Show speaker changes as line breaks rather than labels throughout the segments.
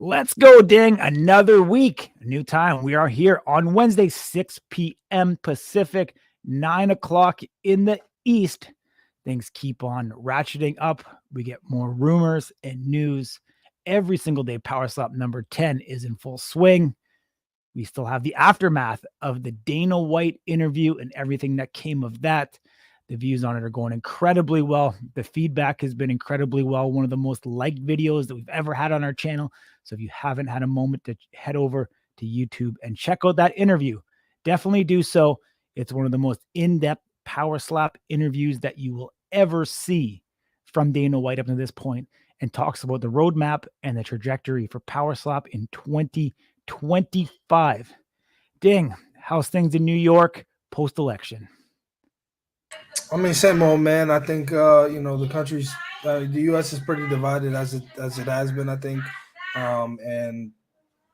Let's go, Ding. Another week, a new time. We are here on Wednesday, 6 p.m. Pacific, 9 o'clock in the East. Things keep on ratcheting up. We get more rumors and news every single day. Power Slap number 10 is in full swing. We still have the aftermath of the Dana White interview and everything that came of that. The views on it are going incredibly well. The feedback has been incredibly well. One of the most liked videos that we've ever had on our channel. So if you haven't had a moment to head over to YouTube and check out that interview, definitely do so. It's one of the most in-depth Power Slap interviews that you will ever see from Dana White up to this point, and talks about the roadmap and the trajectory for Power Slap in 2025. Ding, how's things in New York post-election?
I mean, same old, man. I think the country's the U.S. is pretty divided as it has been. I think, and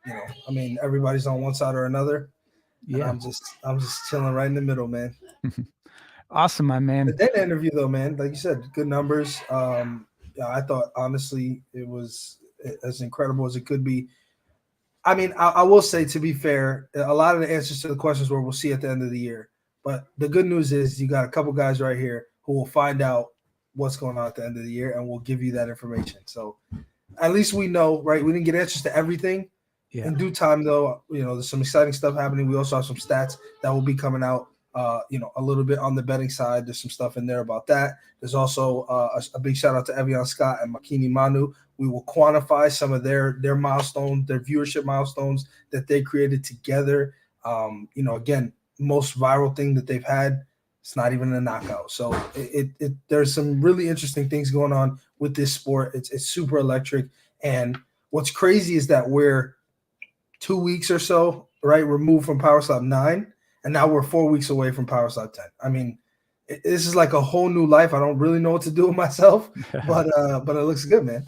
I mean, everybody's on one side or another. Yeah, I'm just chilling right in the middle, man.
Awesome, my man.
The Dana interview, though, man, like you said, good numbers. I thought honestly it was as incredible as it could be. I mean, I will say, to be fair, a lot of the answers to the questions we'll see at the end of the year. But the good news is you got a couple guys right here who will find out what's going on at the end of the year, and we'll give you that information. So at least we know, right? We didn't get answers to everything. Yeah. In due time, though, there's some exciting stuff happening. We also have some stats that will be coming out, a little bit on the betting side. There's some stuff in there about that. There's also a big shout out to Evian Scott and Makini Manu. We will quantify some of their milestones, their viewership milestones that they created together. Again, most viral thing that they've had, it's not even a knockout. So there's some really interesting things going on with this sport. It's super electric. And what's crazy is that we're 2 weeks or so, right, removed from Power Slap 9, and now we're 4 weeks away from Power Slap 10. I mean, this is like a whole new life. I don't really know what to do with myself, but it looks good, man.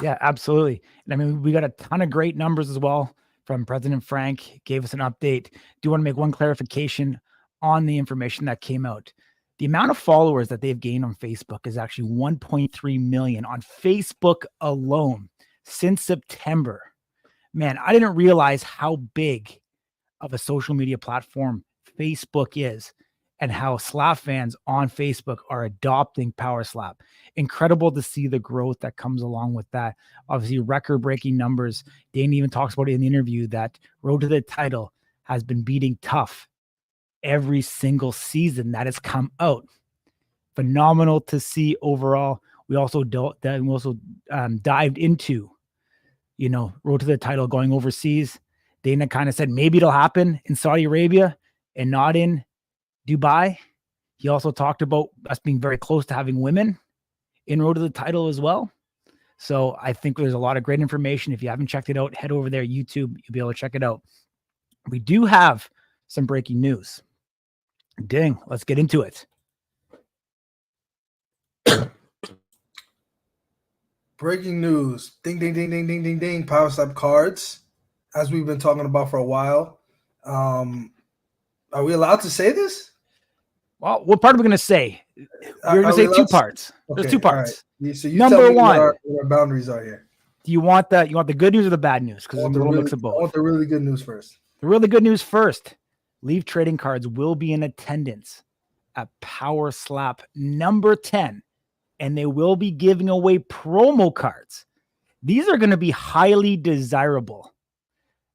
Yeah, absolutely. And I mean, we got a ton of great numbers as well from President Frank. Gave us an update. Do want to make one clarification on the information that came out. The amount of followers that they've gained on Facebook is actually 1.3 million on Facebook alone since September. Man, I didn't realize how big of a social media platform Facebook is, and how Slap fans on Facebook are adopting Power Slap. Incredible to see the growth that comes along with that. Obviously, record-breaking numbers. Dane even talks about it in the interview that Road to the Title has been beating Tough every single season that has come out. Phenomenal to see overall. We also dived into, Road to the Title going overseas. Dana kind of said maybe it'll happen in Saudi Arabia and not in Dubai. He also talked about us being very close to having women in Road to the Title as well. So I think there's a lot of great information. If you haven't checked it out, head over there, YouTube. You'll be able to check it out. We do have some breaking news. Ding, let's get into it.
Breaking news. Ding, ding, ding, ding, ding, ding, ding. Power Slap cards, as we've been talking about for a while. Are we allowed to say this?
Well, what part are we going to say? We're going to say two parts. Okay, there's two parts.
Right. So you
Number
tell me
one,
what our boundaries are here.
Do you want the good news or the bad news? Because it's a little mix of both.
I want the really good news first.
The really good news first. Leaf Trading Cards will be in attendance at Power Slap number 10, and they will be giving away promo cards. These are going to be highly desirable.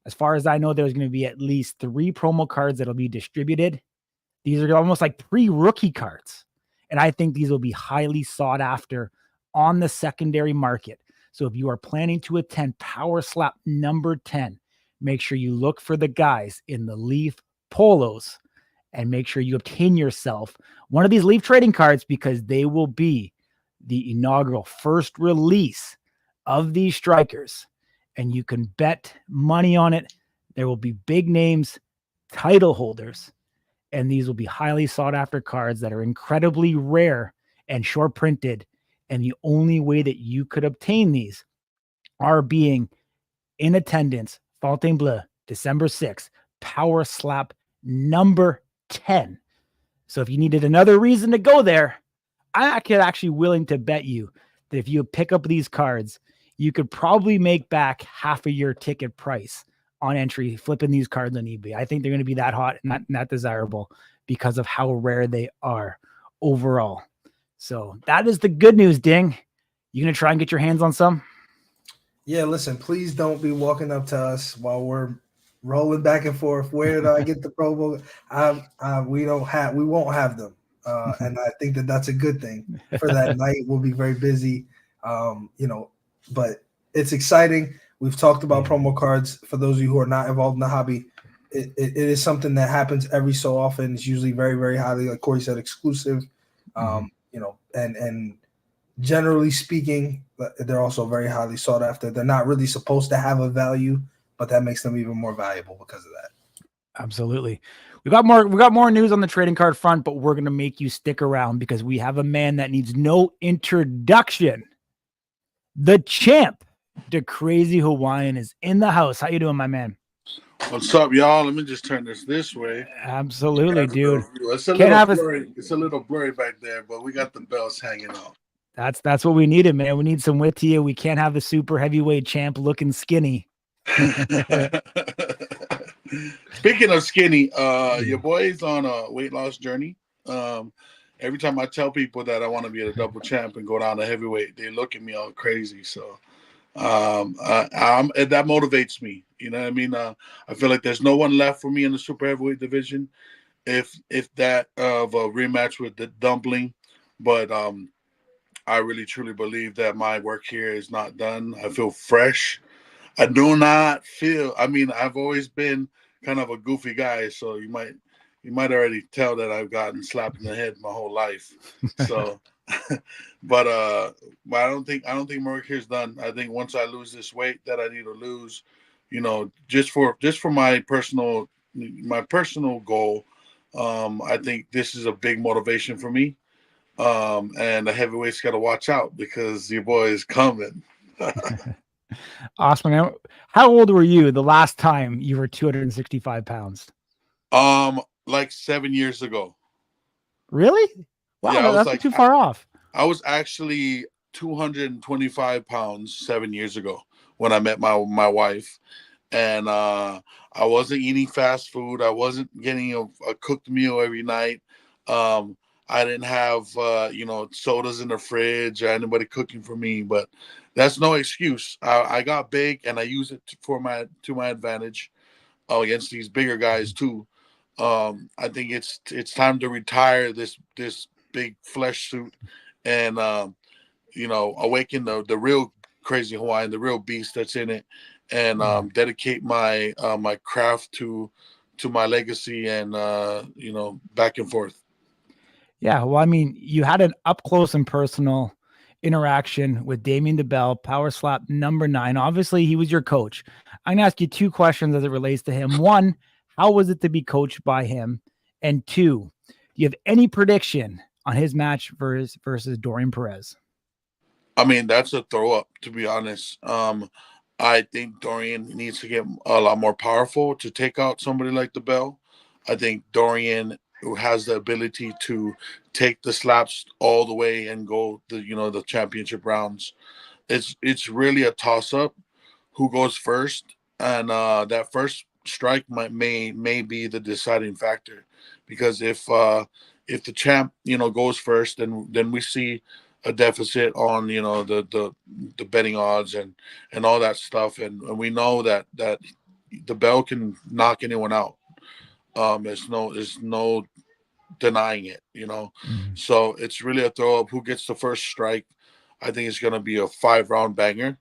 As far as I know, there's going to be at least 3 promo cards that will be distributed. These are almost like pre-rookie cards. And I think these will be highly sought after on the secondary market. So if you are planning to attend Power Slap number 10, make sure you look for the guys in the Leaf polos and make sure you obtain yourself one of these Leaf trading cards, because they will be the inaugural first release of these strikers. And you can bet money on it. There will be big names, title holders, and these will be highly sought after cards that are incredibly rare and short printed. And the only way that you could obtain these are being in attendance, Fontainebleau, December 6th, Power Slap number 10. So if you needed another reason to go there, I could actually willing to bet you that if you pick up these cards, you could probably make back half of your ticket price on entry, flipping these cards on eBay. I think they're going to be that hot and that desirable because of how rare they are overall. So that is the good news, Ding. You going to try and get your hands on some?
Yeah, listen, please don't be walking up to us while we're rolling back and forth. Where did I get the promo? We won't have them. And I think that's a good thing for that night. We'll be very busy, but it's exciting. We've talked about promo cards. For those of you who are not involved in the hobby, it is something that happens every so often. It's usually very, very highly, like Corey said, exclusive. And generally speaking, they're also very highly sought after. They're not really supposed to have a value, but that makes them even more valuable because of that.
Absolutely. We got more news on the trading card front, but we're going to make you stick around because we have a man that needs no introduction. The champ, the crazy Hawaiian, is in the house. How you doing, my man?
What's up, y'all? Let me just turn this way.
Absolutely, dude.
It's a little blurry back there, but we got the bells hanging out.
That's what we needed, man. We need some width here. We can't have the super heavyweight champ looking skinny.
Speaking of skinny, your boy's on a weight loss journey. Every time I tell people that I want to be a double champ and go down to heavyweight, they look at me all crazy. So that motivates me. You know what I mean? I feel like there's no one left for me in the super heavyweight division. If that of a rematch with the dumpling, but I really truly believe that my work here is not done. I feel fresh. I do not feel. I mean, I've always been kind of a goofy guy, so you might already tell that I've gotten slapped in the head my whole life. So, but I don't think my work here is done. I think once I lose this weight that I need to lose, just for my personal goal, I think this is a big motivation for me. And the heavyweights got to watch out because your boy is coming.
Awesome. How old were you the last time you were 265 pounds?
Like 7 years ago.
Really? Wow, yeah, that's not too far off.
I was actually 225 pounds 7 years ago when I met my wife. And I wasn't eating fast food. I wasn't getting a cooked meal every night. I didn't have, sodas in the fridge or anybody cooking for me, but that's no excuse. I got big and I use it to my advantage against these bigger guys too. I think it's time to retire this big flesh suit and, awaken the real crazy Hawaiian, the real beast that's in it, and dedicate my my craft to my legacy and, back and forth.
Yeah, well, I mean, you had an up close and personal interaction with Damien DeBell, Power Slap number 9. Obviously, he was your coach. I'm going to ask you 2 questions as it relates to him. 1, how was it to be coached by him? And 2, do you have any prediction on his match versus Dorian Perez?
I mean, that's a throw up, to be honest. I think Dorian needs to get a lot more powerful to take out somebody like DeBell. I think Dorian, who has the ability to take the slaps all the way and go the championship rounds. It's really a toss up who goes first, and that first strike may be the deciding factor, because if the champ goes first, then we see a deficit on the betting odds and all that stuff, and we know that DeBell can knock anyone out. There's no denying it, So it's really a throw up. Who gets the first strike? I think it's going to be a 5-round banger.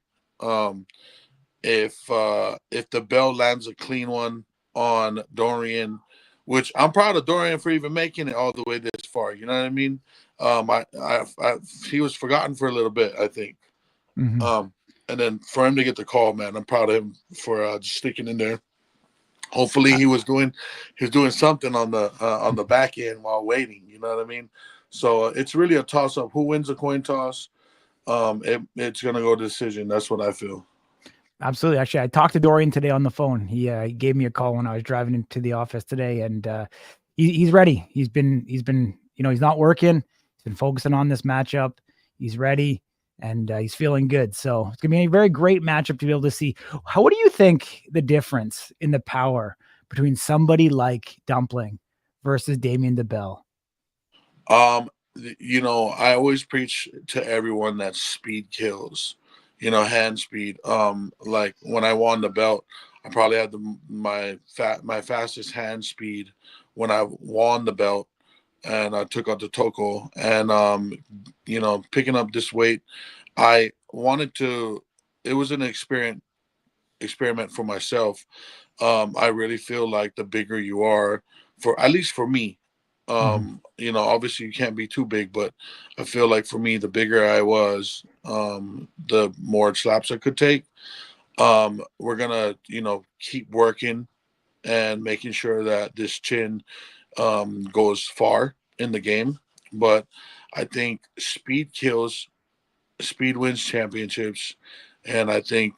If DeBell lands a clean one on Dorian, which I'm proud of Dorian for even making it all the way this far. You know what I mean? He was forgotten for a little bit, I think.
Mm-hmm.
And then for him to get the call, man, I'm proud of him for just sticking in there. Hopefully he was doing something on the back end while waiting. You know what I mean? So it's really a toss up. Who wins a coin toss? It's gonna go decision. That's what I feel.
Absolutely. Actually, I talked to Dorian today on the phone. He gave me a call when I was driving into the office today, and he's ready. He's been he's not working. He's been focusing on this matchup. He's ready, and he's feeling good. So it's gonna be a very great matchup to be able to see. What do you think the difference in the power between somebody like Dumpling versus Damien DeBell?
I always preach to everyone that speed kills, hand speed. Like when I won the belt, I probably had my fastest hand speed when I won the belt, and I took out the Toko. And picking up this weight, I wanted to. It was an experiment for myself. I really feel like the bigger you are, at least for me, obviously you can't be too big, but I feel like for me, the bigger I was, the more slaps I could take. We're gonna, keep working and making sure that this chin goes far in the game. But I think speed kills, speed wins championships, and I think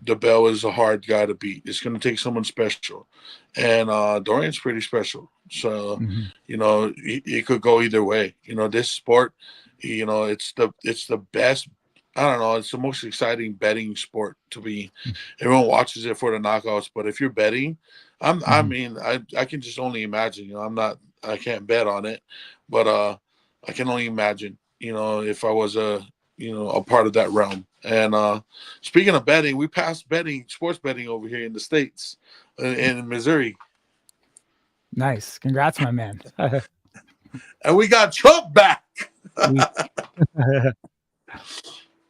DeBell is a hard guy to beat. It's going to take someone special, and Dorian's pretty special. So, it could go either way. This sport, it's the best. I don't know. It's the most exciting betting sport to be. Everyone watches it for the knockouts, but if you're betting, I mean, I can just only imagine. I can't bet on it, but I can only imagine. If I was a part of that realm. And speaking of betting, we passed sports betting over here in the States, in Missouri.
Nice. Congrats, my man.
And we got Trump back.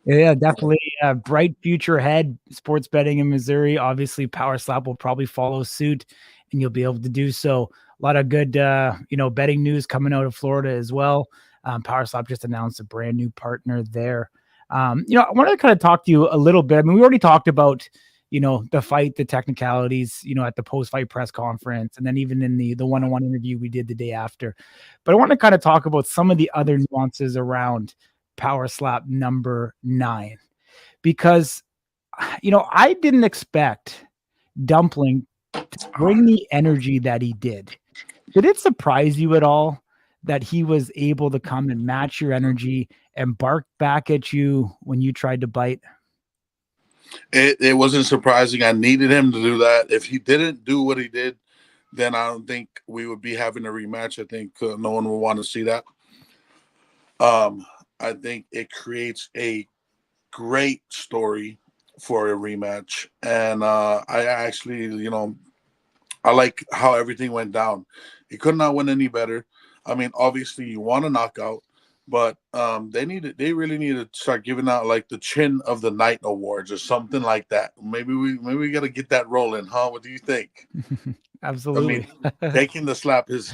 Yeah, definitely a bright future ahead. Sports betting in Missouri. Obviously, Power Slap will probably follow suit, and you'll be able to do so. A lot of good, betting news coming out of Florida as well. Power Slap just announced a brand new partner there. I wanted to kind of talk to you a little bit. I mean, we already talked about, the fight, the technicalities, at the post-fight press conference, and then even in the one-on-one interview we did the day after. But I want to kind of talk about some of the other nuances around Power Slap number 9, because, I didn't expect Dumpling to bring the energy that he did. Did it surprise you at all that he was able to come and match your energy and bark back at you when you tried to bite?
It wasn't surprising. I needed him to do that. If he didn't do what he did, then I don't think we would be having a rematch. I think no one would want to see that. I think it creates a great story for a rematch. And I actually, I like how everything went down. He could not win any better. I mean, obviously you want a knockout, but they really need to start giving out like the Chin of the Night awards or something like that. Maybe we got to get that rolling, huh? What do you think?
Absolutely.
I mean, taking the slap is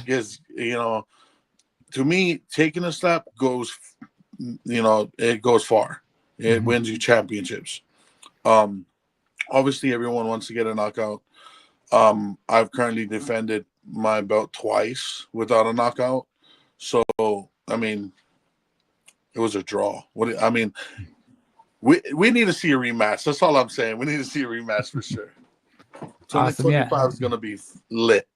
to me, taking a slap goes, it goes far. It wins you championships. Obviously everyone wants to get a knockout. I've currently defended my belt twice without a knockout. So, I mean, it was a draw. We need to see a rematch. That's all I'm saying. We need to see a rematch for sure. 2025 is going to be lit.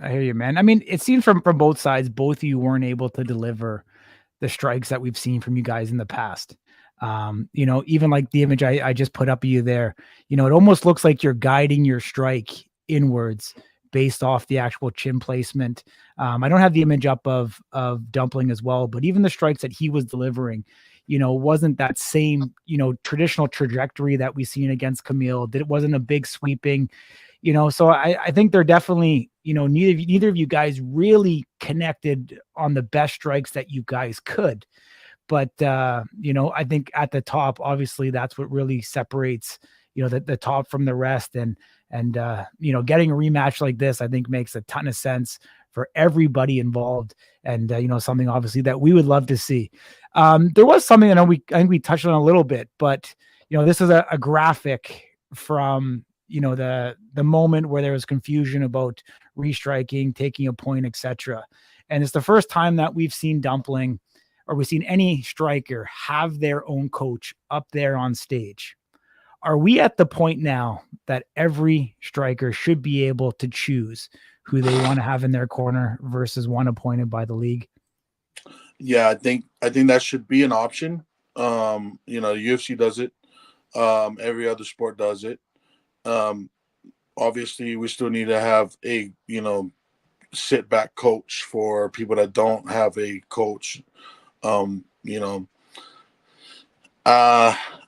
I hear you, man. I mean, it seems from both sides, both of you weren't able to deliver the strikes that we've seen from you guys in the past. Even like the image I just put up of you there, it almost looks like you're guiding your strike inwards based off the actual chin placement. I don't have the image up of Dumpling as well, but even the strikes that he was delivering, wasn't that same, traditional trajectory that we've seen against Camille. That it wasn't a big sweeping, so I think they're definitely, neither of you guys really connected on the best strikes that you guys could. But, I think at the top, obviously that's what really separates, the top from the rest. And getting a rematch like this, I think makes a ton of sense for everybody involved. And, something obviously that we would love to see. There was something I think we touched on a little bit, but, this is a graphic from, the moment where there was confusion about restriking, taking a point, etc. And it's the first time that we've seen Dumpling, or we've seen any striker have their own coach up there on stage. Are we at the point now that every striker should be able to choose who they want to have in their corner versus one appointed by the league?
Yeah, I think that should be an option. UFC does it. Every other sport does it. Obviously, we still need to have a sit back coach for people that don't have a coach. Um, you know,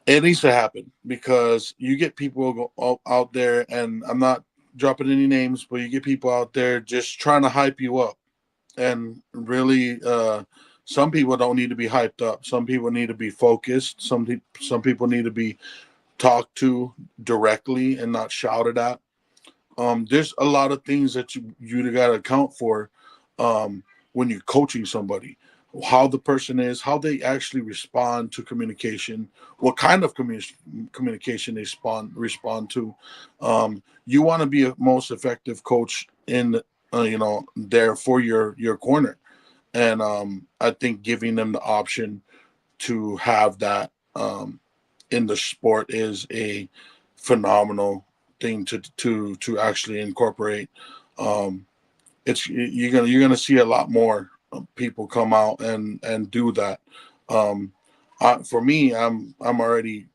it needs to happen because you get people out there, and I'm not dropping any names, but you get people out there just trying to hype you up, and really, some people don't need to be hyped up. Some people need to be focused. Some people need to be talked to directly and not shouted at. There's a lot of things that you got to account for when you're coaching somebody. How the person is, how they actually respond to communication, what kind of communication they respond to. You want to be a most effective coach in there for your corner, and I think giving them the option to have that in the sport is a phenomenal thing to actually incorporate. It's you're gonna see a lot more people come out and do that. For me, I'm already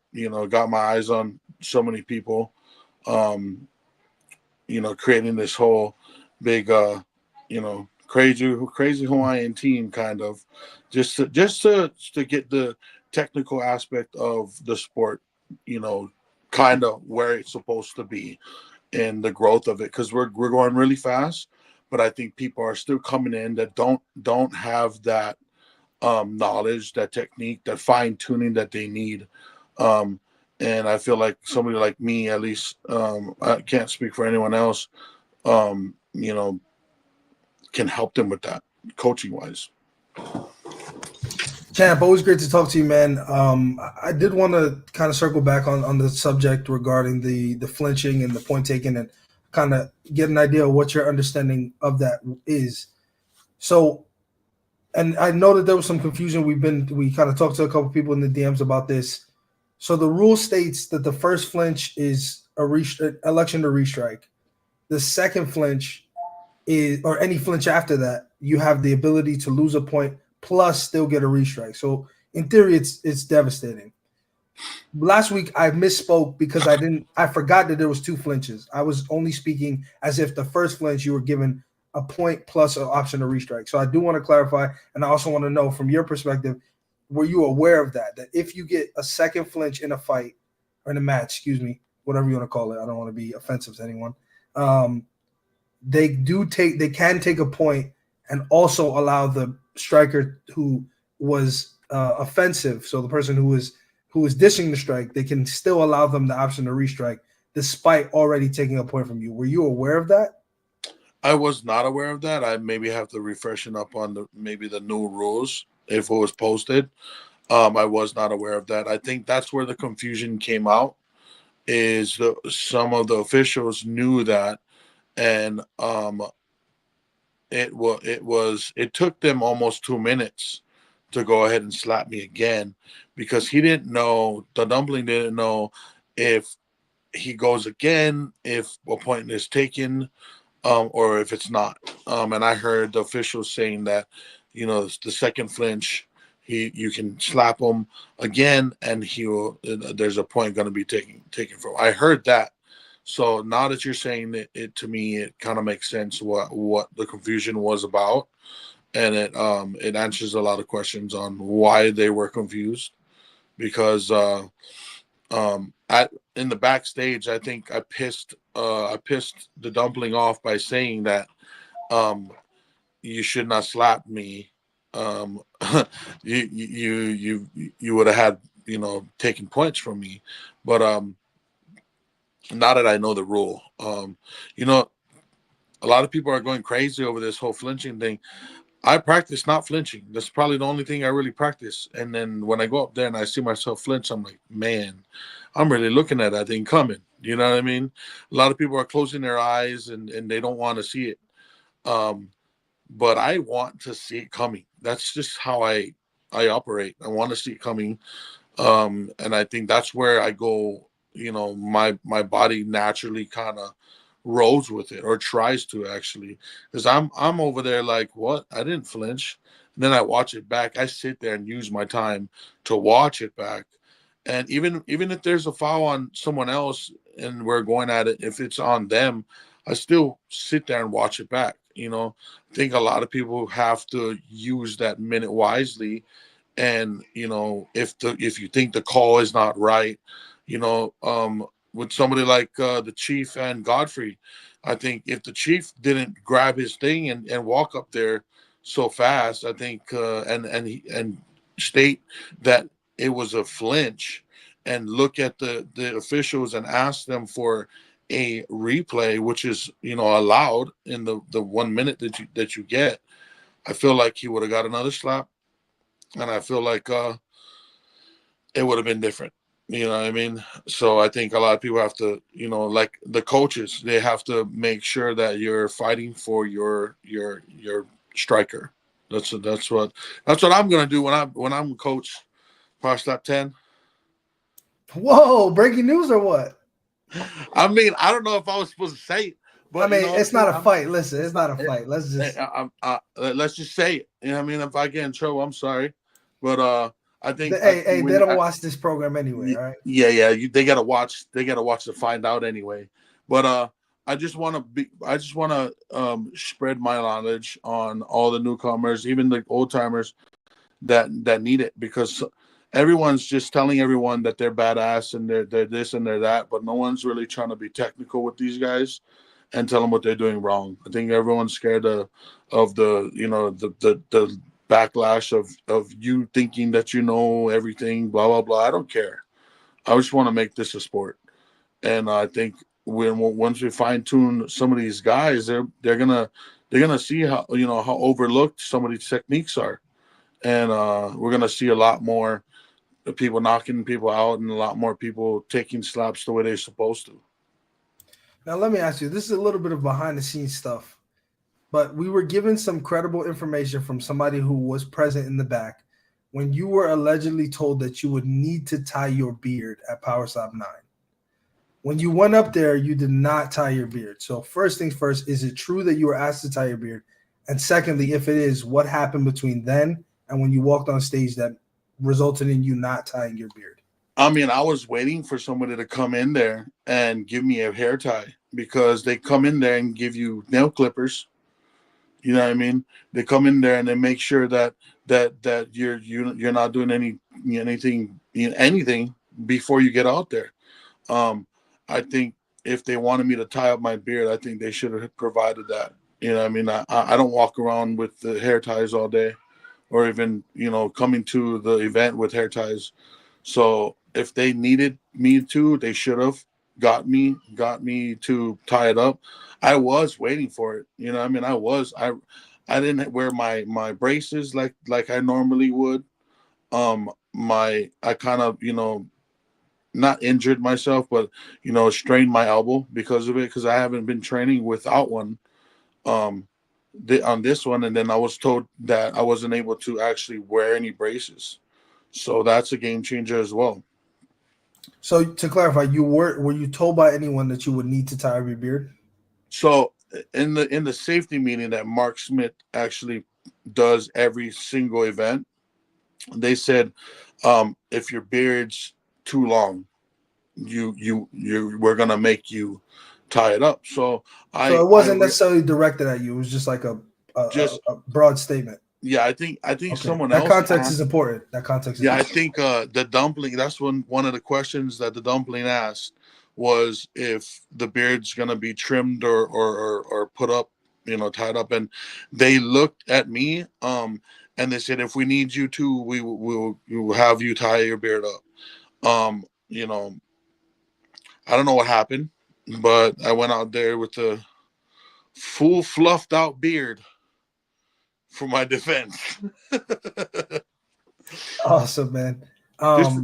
got my eyes on so many people, creating this whole big crazy Hawaiian team, kind of just to get the technical aspect of the sport, kind of where it's supposed to be and the growth of it, because we're going really fast, but I think people are still coming in that don't have that knowledge, that technique, that fine tuning that they need. And I feel like somebody like me, at least, I can't speak for anyone else, um, you know, can help them with that coaching wise.
Champ, always great to talk to you, man. I did want to kind of circle back on the subject regarding the flinching and the point taking, and kind of get an idea of what your understanding of that is. So, and I know that there was some confusion. We kind of talked to a couple people in the DMs about this. So the rule states that the first flinch is election to restrike. The second flinch is, or any flinch after that, you have the ability to lose a point plus still get a restrike. So in theory, it's devastating. Last week I misspoke because I forgot that there was two flinches. I was only speaking as if the first flinch you were given a point plus an option to restrike. So I do want to clarify, and I also want to know from your perspective, were you aware of that? That if you get a second flinch in a fight or in a match, excuse me, whatever you want to call it, I don't want to be offensive to anyone. They can take a point and also allow the striker who was offensive, so the person who was dishing the strike, they can still allow them the option to restrike despite already taking a point from you. Were you aware of that?
I was not aware of that. I maybe have to refreshen up on the new rules if it was posted. I was not aware of that. I think that's where the confusion came out. Is some of the officials knew that, and it took them almost 2 minutes to go ahead and slap me again, because the dumpling didn't know if he goes again, if a point is taken, or if it's not. And I heard the officials saying that, the second flinch, you can slap him again, and there's a point going to be taken from. I heard that. So now that you're saying it to me, it kind of makes sense what the confusion was about, and it answers a lot of questions on why they were confused. Because in the backstage, I think I pissed the dumpling off by saying that you should not slap me. You would have had taken points from me, but now that I know the rule, a lot of people are going crazy over this whole flinching thing. I practice not flinching. That's probably the only thing I really practice. And then when I go up there and I see myself flinch, I'm like, man, I'm really looking at that thing coming. You know what I mean? A lot of people are closing their eyes and they don't want to see it. But I want to see it coming. That's just how I operate. I want to see it coming. And I think that's where I go, my body naturally kind of rolls with it or tries to actually. Because I'm over there like, what? I didn't flinch. And then I watch it back. I sit there and use my time to watch it back. And even if there's a foul on someone else and we're going at it, if it's on them, I still sit there and watch it back. I think a lot of people have to use that minute wisely. And if you think the call is not right, with somebody like the Chief and Godfrey, I think if the Chief didn't grab his thing and walk up there so fast, I think and state that it was a flinch and look at the officials and ask them for a replay, which is allowed in the 1 minute that you get, I feel like he would have got another slap, and I feel like it would have been different. You know what I mean? So I think a lot of people have to, like the coaches, they have to make sure that you're fighting for your striker. That's what I'm gonna do when I'm coach. Power slap 10.
Whoa! Breaking news or what?
I mean, I don't know if I was supposed to say it, but
I mean, it's not a fight. Listen, it's not a fight. Let's
just say it. You know what I mean? If I get in trouble, I'm sorry, but I think
they don't watch this program anyway, all right?
Yeah. They gotta watch. They gotta watch to find out anyway. But I just want to spread my knowledge on all the newcomers, even the old timers that need it, because everyone's just telling everyone that they're badass and they're this and they're that, but no one's really trying to be technical with these guys and tell them what they're doing wrong. I think everyone's scared of the backlash of you thinking that you know everything, blah blah blah. I don't care. I just want to make this a sport, and I think once we fine tune some of these guys, they're gonna see how how overlooked some of these techniques are, and we're gonna see a lot more people knocking people out and a lot more people taking slaps the way they're supposed to.
Now let me ask you. This is a little bit of behind the scenes stuff. But we were given some credible information from somebody who was present in the back when you were allegedly told that you would need to tie your beard at Power Slap 9. When you went up there, you did not tie your beard. So first things first, is it true that you were asked to tie your beard? And secondly, if it is, what happened between then and when you walked on stage that resulted in you not tying your beard?
I mean, I was waiting for somebody to come in there and give me a hair tie, because they come in there and give you nail clippers. You know what I mean? They come in there and they make sure that you're not doing anything before you get out there. I think if they wanted me to tie up my beard, I think they should have provided that. You know what I mean? I don't walk around with the hair ties all day, or even coming to the event with hair ties. So if they needed me to, they should have got me to tie it up. I was waiting for it. You know what I mean? I didn't wear my braces like I normally would. I kind of, not injured myself, but, strained my elbow because of it, because I haven't been training without one on this one. And then I was told that I wasn't able to actually wear any braces. So that's a game changer as well.
So to clarify, were you told by anyone that you would need to tie your beard?
So in the safety meeting that Mark Smith actually does every single event, they said if your beard's too long, we're gonna make you tie it up. So
it wasn't necessarily directed at you. It was just like a broad statement.
Yeah, I think
okay.
Someone
that
else.
Context is important. That context is important.
I think the dumpling. That's one of the questions that the dumpling asked was if the beard's gonna be trimmed or put up, tied up. And they looked at me, and they said, if we need you to, we will have you tie your beard up. I don't know what happened, but I went out there with a full fluffed out beard for my defense.
Awesome, man.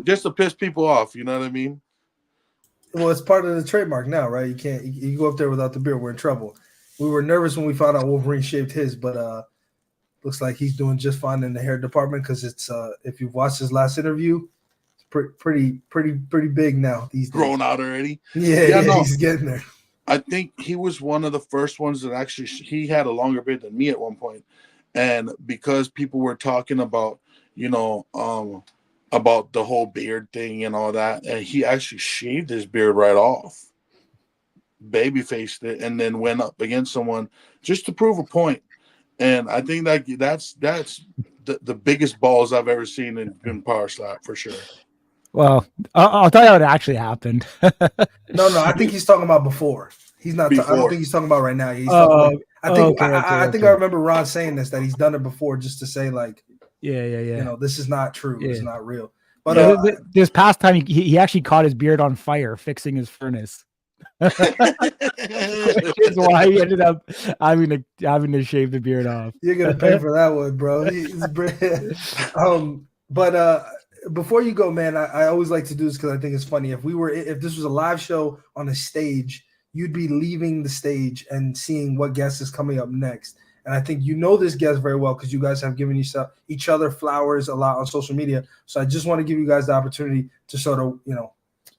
Just to piss people off, you know what I mean?
Well, it's part of the trademark now, right? You can't you go up there without the beard, we're in trouble. We were nervous when we found out Wolverine shaved his, but looks like he's doing just fine in the hair department, because it's if you've watched his last interview, it's pretty big now. These
grown out already.
Yeah, no. He's getting there.
I think he was one of the first ones that actually he had a longer beard than me at one point, and because people were talking about about the whole beard thing and all that, and he actually shaved his beard right off, baby faced it, and then went up against someone just to prove a point. And I think that's the biggest balls I've ever seen in power slap for sure.
Well, I'll tell you what actually happened.
No, I think he's talking about before. He's not. I don't think he's talking about right now. He's talking I think I remember Ron saying this, that he's done it before, just to say like,
yeah.
This is not true.
Yeah.
It's not real. But
this past time, he actually caught his beard on fire fixing his furnace. Which is why he ended up having to shave the beard off.
You're gonna pay for that one, bro. But before you go, man, I always like to do this because I think it's funny. If this was a live show on a stage, you'd be leaving the stage and seeing what guest is coming up next. And I think this guest very well because you guys have given each other flowers a lot on social media. So I just want to give you guys the opportunity to sort of,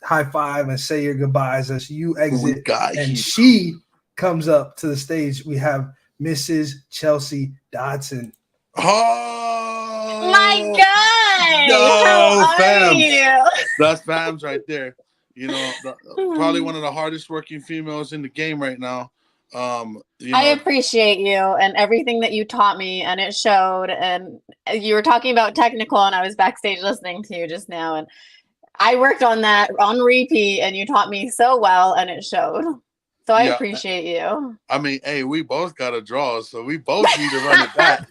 high five and say your goodbyes as you exit. And she comes up to the stage. We have Mrs. Chelsea Dodson.
Oh my God! How are you?
That's Fams right there. Probably one of the hardest working females in the game right now.
I appreciate you and everything that you taught me, and it showed. And you were talking about technical, and I was backstage listening to you just now, and I worked on that on repeat, and you taught me so well, and it showed. So I appreciate you.
I mean, hey, we both got a draw, so we both need to run it back.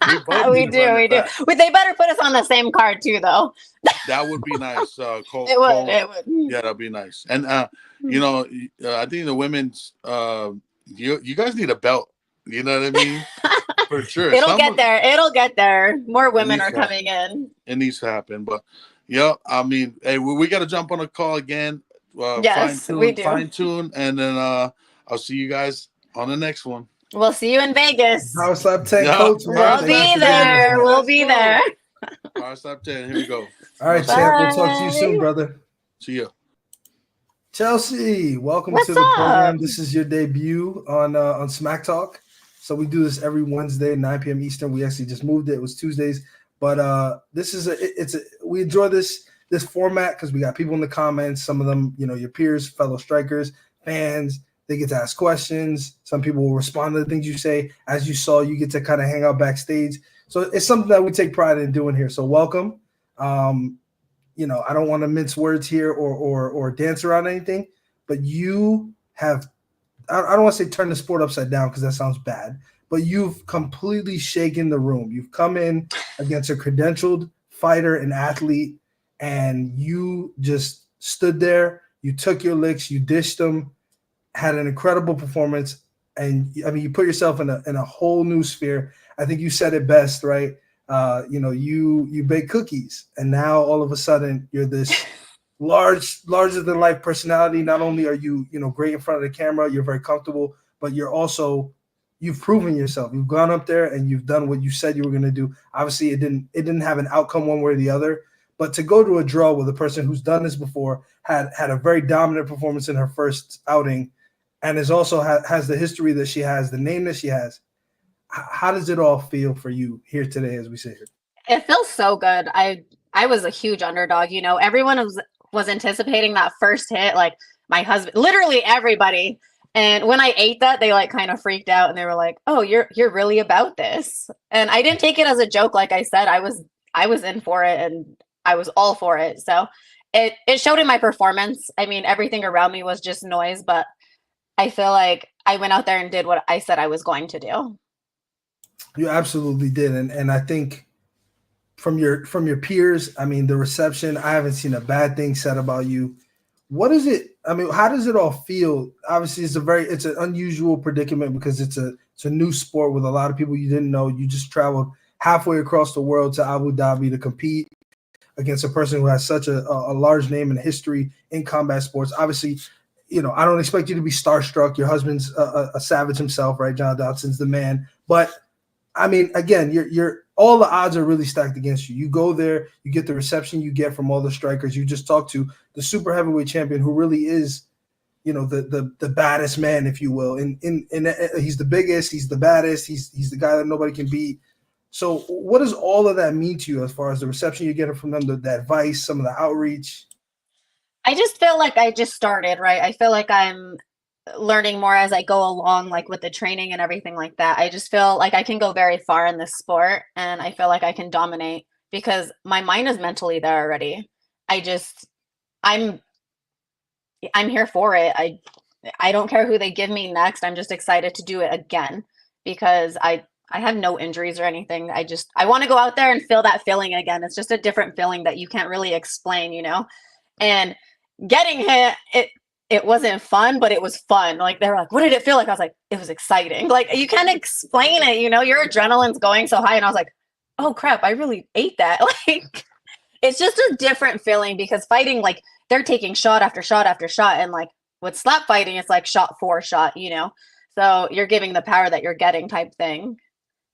We do. But they better put us on the same card too, though.
That would be nice. Cole,
it would.
Yeah, that'd be nice. And I think the women's you guys need a belt. You know what I mean? For sure.
It'll get there. More women are coming in.
It needs to happen. But I mean, hey, we got to jump on a call again.
Yes, we do.
Fine tune, and then I'll see you guys on the next one.
We'll see you in Vegas.
Power Slap 10 coach.
We'll be there. We'll be there.
Power Slap 10. Here we go.
All right, champ. We'll talk to you soon, brother.
See ya.
Chelsea, welcome to the program. This is your debut on Smack Talk. So we do this every Wednesday, 9 p.m. Eastern. We actually just moved it. It was Tuesdays. But this is we enjoy this format because we got people in the comments. Some of them, your peers, fellow strikers, fans. They get to ask questions. Some people will respond to the things you say. As you saw, you get to kind of hang out backstage. So it's something that we take pride in doing here. So welcome. I don't want to mince words here or dance around anything, but you have, I don't want to say turn the sport upside down because that sounds bad, but you've completely shaken the room. You've come in against a credentialed fighter and athlete, and you just stood there. You took your licks, you dished them, had an incredible performance, and I mean, you put yourself in a whole new sphere. I think you said it best, right? You bake cookies, and now all of a sudden you're this larger than life personality. Not only are you great in front of the camera, you're very comfortable, but you've proven yourself. You've gone up there and you've done what you said you were going to do. Obviously, it didn't have an outcome one way or the other, but to go to a draw with a person who's done this before, had a very dominant performance in her first outing, and is also has the history that she has, the name that she has. How does it all feel for you here today as we sit here?
It feels so good. I was a huge underdog. Everyone was anticipating that first hit, like my husband, literally everybody. And when I ate that, they kind of freaked out and they were like, "Oh, you're really about this." And I didn't take it as a joke. Like I said, I was in for it and I was all for it. So it showed in my performance. I mean, everything around me was just noise, but I feel like I went out there and did what I said I was going to do.
You absolutely did. And I think from your peers, I mean, the reception, I haven't seen a bad thing said about you. What is it? I mean, how does it all feel? Obviously, it's an unusual predicament because it's a new sport with a lot of people you didn't know. You just traveled halfway across the world to Abu Dhabi to compete against a person who has such a large name and history in combat sports. Obviously, I don't expect you to be starstruck. Your husband's a savage himself, right? John Dodson's the man. But I mean, again, you're all the odds are really stacked against you. You go there, you get the reception you get from all the strikers. You just talked to the super heavyweight champion who really is, the baddest man, if you will. And he's the biggest, he's the baddest, he's the guy that nobody can beat. So what does all of that mean to you as far as the reception you're getting from them, the advice, some of the outreach?
I just feel like I just started, right? I feel like I'm learning more as I go along, like with the training and everything like that. I just feel like I can go very far in this sport, and I feel like I can dominate because my mind is mentally there already. I'm here for it. I don't care who they give me next. I'm just excited to do it again because I have no injuries or anything. I want to go out there and feel that feeling again. It's just a different feeling that you can't really explain, And getting hit, it wasn't fun, but it was fun. Like they were like, "What did it feel like?" I was like, "It was exciting." Like you can't explain it, your adrenaline's going so high, and I was like, "Oh crap, I really ate that." Like it's just a different feeling because fighting, like they're taking shot after shot after shot, and like with slap fighting, it's like shot for shot, So you're giving the power that you're getting type thing.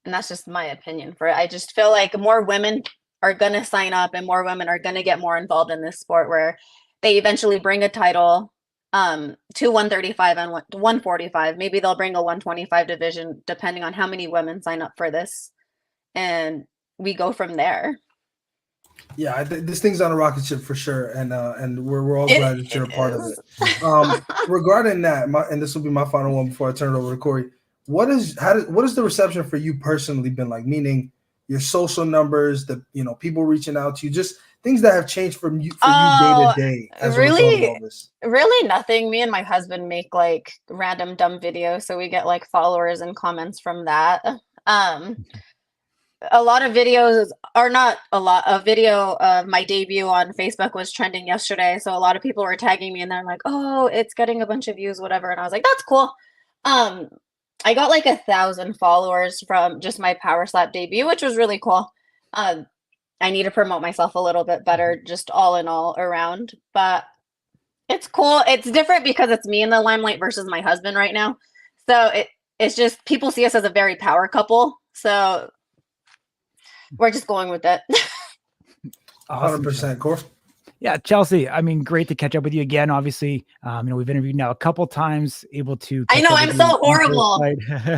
And that's just my opinion for it. I just feel like more women are going to sign up and more women are going to get more involved in this sport where they eventually bring a title to 135 and 145. Maybe they'll bring a 125 division depending on how many women sign up for this. And we go from there.
Yeah, this thing's on a rocket ship for sure. And we're all glad that you're a part of it. Regarding that, and this will be my final one before I turn it over to Corey. What is the reception for you personally been like? Meaning your social numbers, people reaching out to you, just things that have changed for you day to day as a result of all this.
Really nothing. Me and my husband make like random dumb videos, so we get like followers and comments from that. A lot of videos are not a lot. A video of my debut on Facebook was trending yesterday, so a lot of people were tagging me and they're like, "Oh, it's getting a bunch of views, whatever." And I was like, "That's cool." I got like 1,000 followers from just my power slap debut, which was really cool. I need to promote myself a little bit better, just all in all around. But it's cool. It's different because it's me in the limelight versus my husband right now. So it's just people see us as a very power couple. So we're just going with it.
100%, Corey.
Yeah, Chelsea, I mean, great to catch up with you again. Obviously, we've interviewed now a couple times, able to.
I know, I'm so horrible.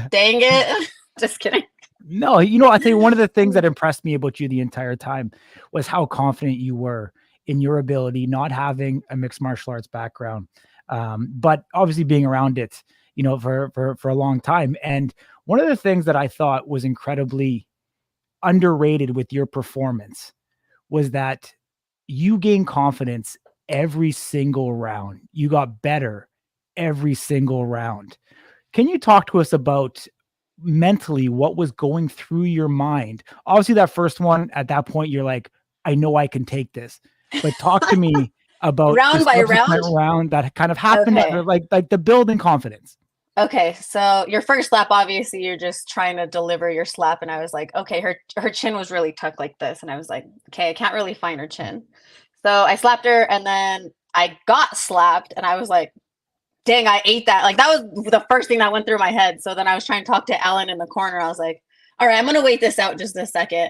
Dang it. Just kidding.
No, I think one of the things that impressed me about you the entire time was how confident you were in your ability, not having a mixed martial arts background, but obviously being around it, for a long time. And one of the things that I thought was incredibly underrated with your performance was that you gained confidence every single round. You got better every single round. Can you talk to us about mentally what was going through your mind? Obviously that first one, at that point, you're like, I know I can take this. But talk to me about
round by
round that kind of happened,
okay.
like the building confidence.
Okay, so your first slap, obviously you're just trying to deliver your slap, and I was like, okay, her chin was really tucked like this, and I was like, okay, I can't really find her chin. So I slapped her, and then I got slapped, and I was like, dang, I ate that. Like that was the first thing that went through my head. So then I was trying to talk to Alan in the corner. I was like, all right, I'm gonna wait this out just a second.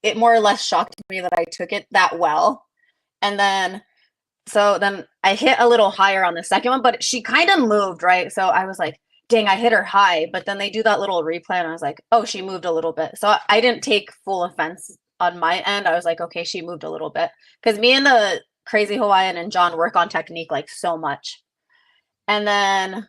It more or less shocked me that I took it that well, and then. So then I hit a little higher on the second one, but she kind of moved, right? So I was like, dang, I hit her high. But then they do that little replay and I was like, oh, she moved a little bit. So I didn't take full offense on my end. I was like, okay, she moved a little bit. Because me and the Crazy Hawaiian and John work on technique like so much. And then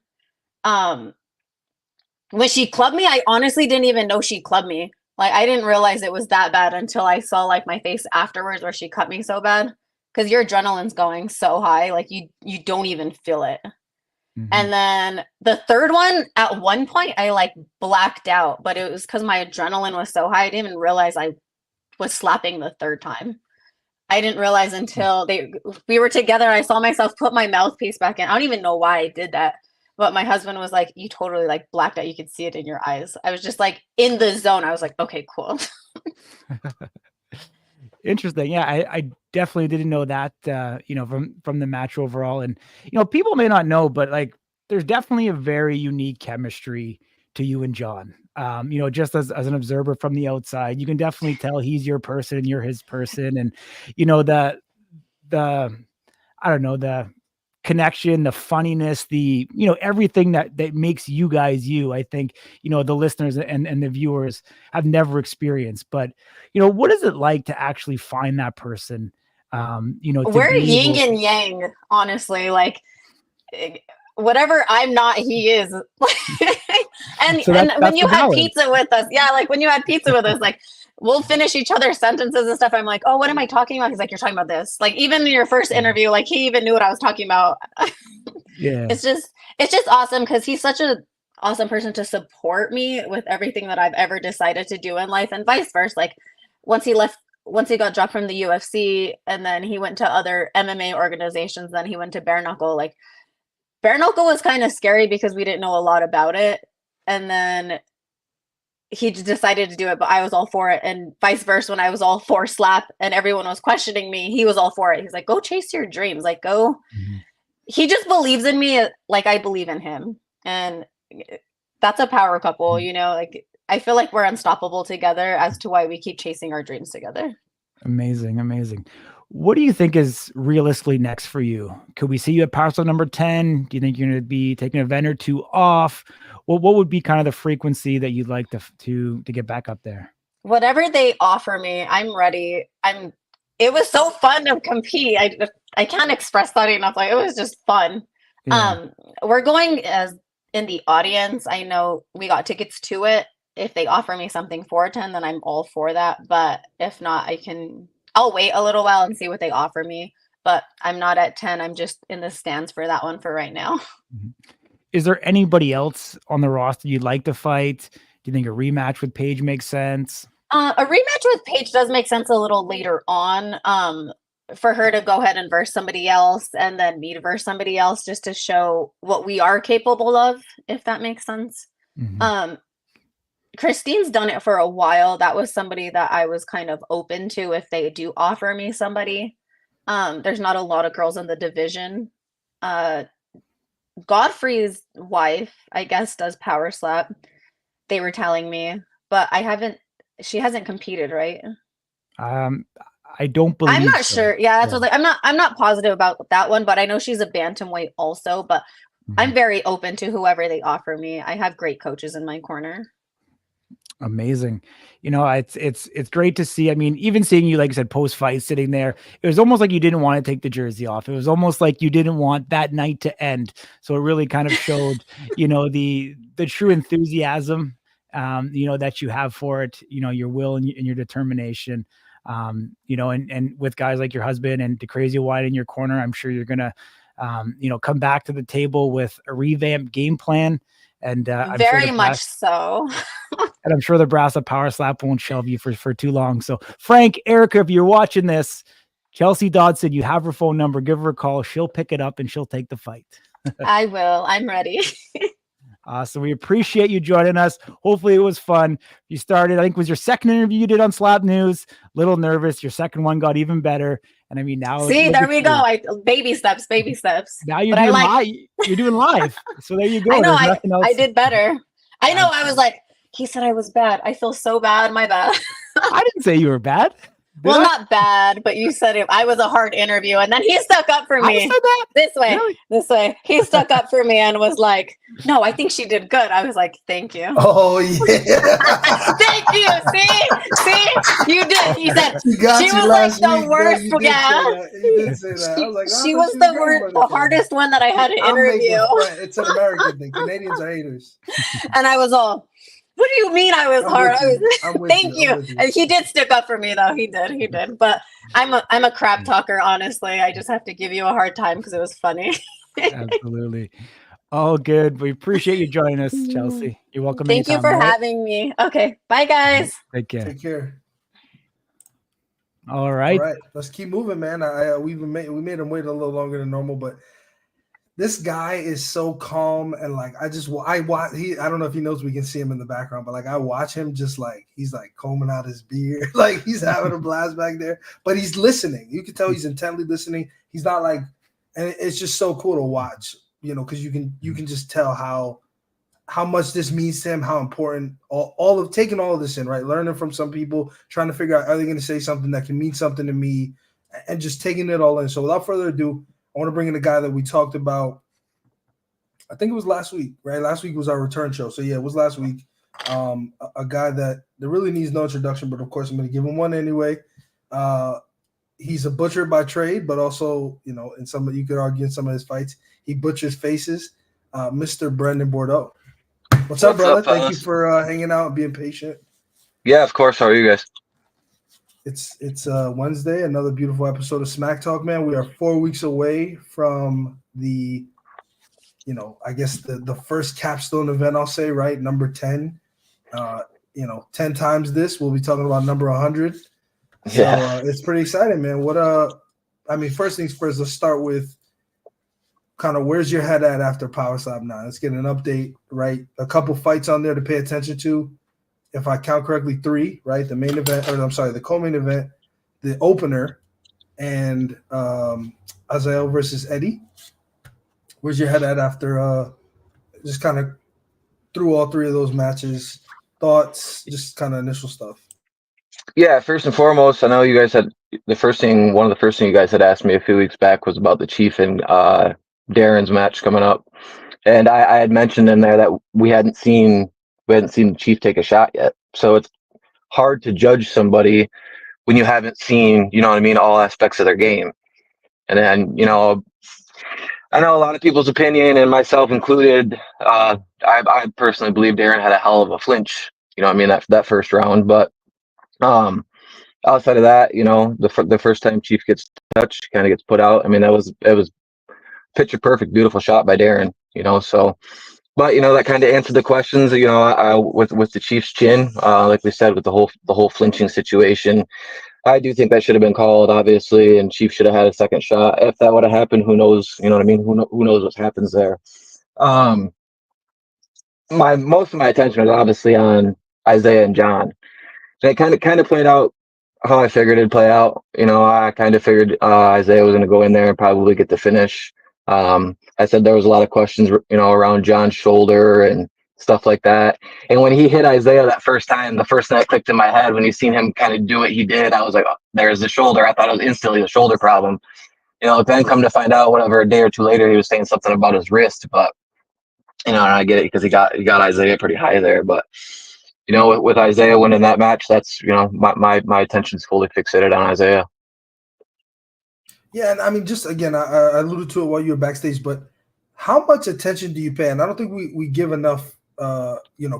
when she clubbed me, I honestly didn't even know she clubbed me. Like I didn't realize it was that bad until I saw like my face afterwards where she cut me so bad. Because your adrenaline's going so high, like you don't even feel it. Mm-hmm. And then the third one, at one point, I like blacked out, but it was because my adrenaline was so high, I didn't even realize I was slapping the third time. I didn't realize until we were together. I saw myself put my mouthpiece back in. I don't even know why I did that, but my husband was like, "You totally like blacked out. You could see it in your eyes." I was just like in the zone. I was like, "Okay, cool."
Interesting. Yeah, I definitely didn't know that, from the match overall. And, people may not know, but like, there's definitely a very unique chemistry to you and John. Just as an observer from the outside, you can definitely tell he's your person and you're his person. And, the connection, the funniness, the, everything that makes you guys you, I think, the listeners and the viewers have never experienced. But, what is it like to actually find that person? To
We're
be
yin
able-
and yang, honestly. Like, whatever I'm not, he is. and
So
and
that's
when you
the
had
balance.
pizza with us, yeah, like when you had pizza with us, like we'll finish each other's sentences and stuff. I'm like, oh, what am I talking about? He's like, you're talking about this. Like even in your first interview, like he even knew what I was talking about.
Yeah.
It's just awesome because he's such a awesome person to support me with everything that I've ever decided to do in life, and vice versa. Like once he got dropped from the UFC and then he went to other MMA organizations, then he went to bare knuckle. Like bare knuckle was kind of scary because we didn't know a lot about it. And then he just decided to do it, but I was all for it. And vice versa, when I was all for slap and everyone was questioning me, he was all for it. He's like, go chase your dreams. Like go.
Mm-hmm.
He just believes in me like I believe in him. And that's a power couple, like I feel like we're unstoppable together as to why we keep chasing our dreams together.
Amazing. What do you think is realistically next for you? Could we see you at Power Slap number 10? Do you think you're going to be taking an event or two off? What would be kind of the frequency that you'd like to get back up there?
Whatever they offer me, I'm ready. It was so fun to compete. I can't express that enough. Like it was just fun.
Yeah.
We're going as in the audience. I know we got tickets to it. If they offer me something for 10, then I'm all for that. But if not, I'll wait a little while and see what they offer me. But I'm not at 10. I'm just in the stands for that one for right now.
Is there anybody else on the roster you'd like to fight? Do you think a rematch with Paige makes sense?
A rematch with Paige does make sense a little later on. For her to go ahead and verse somebody else and then me to verse somebody else just to show what we are capable of, if that makes sense.
Mm-hmm.
Christine's done it for a while. That was somebody that I was kind of open to if they do offer me somebody. There's not a lot of girls in the division. Godfrey's wife, I guess, does power slap. They were telling me, but she hasn't competed, right?
I don't believe
I'm not
so.
sure. Yeah, that's what I'm not positive about that one, but I know she's a bantamweight also, but I'm very open to whoever they offer me. I have great coaches in my corner.
Amazing. It's great to see. I mean, even seeing you, like I said, post fight sitting there, it was almost like you didn't want to take the jersey off. It was almost like you didn't want that night to end. So it really kind of showed, the true enthusiasm, that you have for it, your will and your determination, and with guys like your husband and the Crazy Wyatt in your corner, I'm sure you're going to, come back to the table with a revamped game plan. And
very much so.
And I'm sure the Brasa Power Slap won't shelve you for too long. So Frank, Erica, if you're watching this, Chelsea Dodson, you have her phone number. Give her a call. She'll pick it up and she'll take the fight.
I will. I'm ready.
So we appreciate you joining us. Hopefully it was fun. You started, I think it was your second interview you did on Slap News. Little nervous. Your second one got even better. And I mean, now
see, there we go. Baby steps. Now
you're doing live. You're doing live. So there you go.
I know. I did better. I know. I was like, he said I was bad. I feel so bad. My bad.
I didn't say you were bad.
Not bad, but you said I was a hard interview, and then he stuck up for me.
I said that?
This way. He stuck up for me and was like, "No, I think she did good." I was like, "Thank you."
Oh yeah.
Thank you. See, you did. He said
she
was like the worst. Yeah,
you did say that. I was like,
she was the hardest one that I had to interview.
It's an American thing. Canadians are haters.
And I was all, what do you mean I was hard? Thank you. And he did stick up for me though. He did. But I'm a crap talker, honestly. I just have to give you a hard time because it was funny.
Absolutely. All good. We appreciate you joining us, Chelsea. You're welcome.
Thank you for having me. Okay. Bye guys.
Take care.
Take care.
All right.
Let's keep moving, man. We made him wait a little longer than normal, but this guy is so calm and like I watch. I don't know if he knows we can see him in the background, but like I watch him just like he's like combing out his beard, like he's having a blast back there. But he's listening. You can tell he's intently listening. He's not like, and it's just so cool to watch, because you can just tell how much this means to him, how important all of taking all of this in, right? Learning from some people, trying to figure out are they going to say something that can mean something to me, and just taking it all in. So without further ado, I want to bring in a guy that we talked about. I think it was last week, right? Last week was our return show. So, yeah, it was last week. A guy that really needs no introduction, but, of course, I'm going to give him one anyway. He's a butcher by trade, but also, you know, you could argue in some of his fights, he butchers faces. Mr. Branden Bordeaux. What's up, brother? Thank you for hanging out and being patient.
Yeah, of course. How are you guys?
It's Wednesday, another beautiful episode of Smack Talk, man. We are 4 weeks away from the, you know, I guess the first capstone event, I'll say, right? Number 10. 10 times this. We'll be talking about number 100.
Yeah.
So it's pretty exciting, man. First things first, let's start with kind of where's your head at after Power Slap 9? Let's get an update, right? A couple fights on there to pay attention to. If I count correctly, 3, right? The main event, the co-main event, the opener, and Azael versus Eddie. Where's your head at after just kind of through all 3 of those matches? Thoughts, just kind of initial stuff.
Yeah, first and foremost, I know you guys had one of the first things you guys had asked me a few weeks back was about the Chief and Darren's match coming up. And I had mentioned in there that we hadn't seen the Chief take a shot yet. So it's hard to judge somebody when you haven't seen, you know what I mean, all aspects of their game. And then, you know, I know a lot of people's opinion, and myself included, I personally believe Darren had a hell of a flinch, you know what I mean, that first round. But outside of that, you know, the first time Chief gets touched, kind of gets put out. I mean, it was picture perfect, beautiful shot by Darren, you know. So, but you know, that kind of answered the questions. You know, with the Chief's chin, like we said, with the whole flinching situation, I do think that should have been called, obviously, and Chief should have had a second shot. If that would have happened, who knows? You know what I mean? Who knows what happens there? Most of my attention was obviously on Isaiah and John. And it kind of played out how I figured it'd play out. You know, I kind of figured Isaiah was going to go in there and probably get the finish. I said there was a lot of questions, you know, around John's shoulder and stuff like that. And when he hit Isaiah that first time, the first thing that clicked in my head when you seen him kind of do what he did, I was like, oh, there's the shoulder. I thought it was instantly the shoulder problem. You know, then come to find out, whatever, a day or two later, he was saying something about his wrist. But, you know, and I get it because he got Isaiah pretty high there. But, you know, with Isaiah winning that match, that's, you know, my attention's fully fixated on Isaiah.
Yeah, and I mean, just again, I alluded to it while you were backstage, but how much attention do you pay? And I don't think we give enough,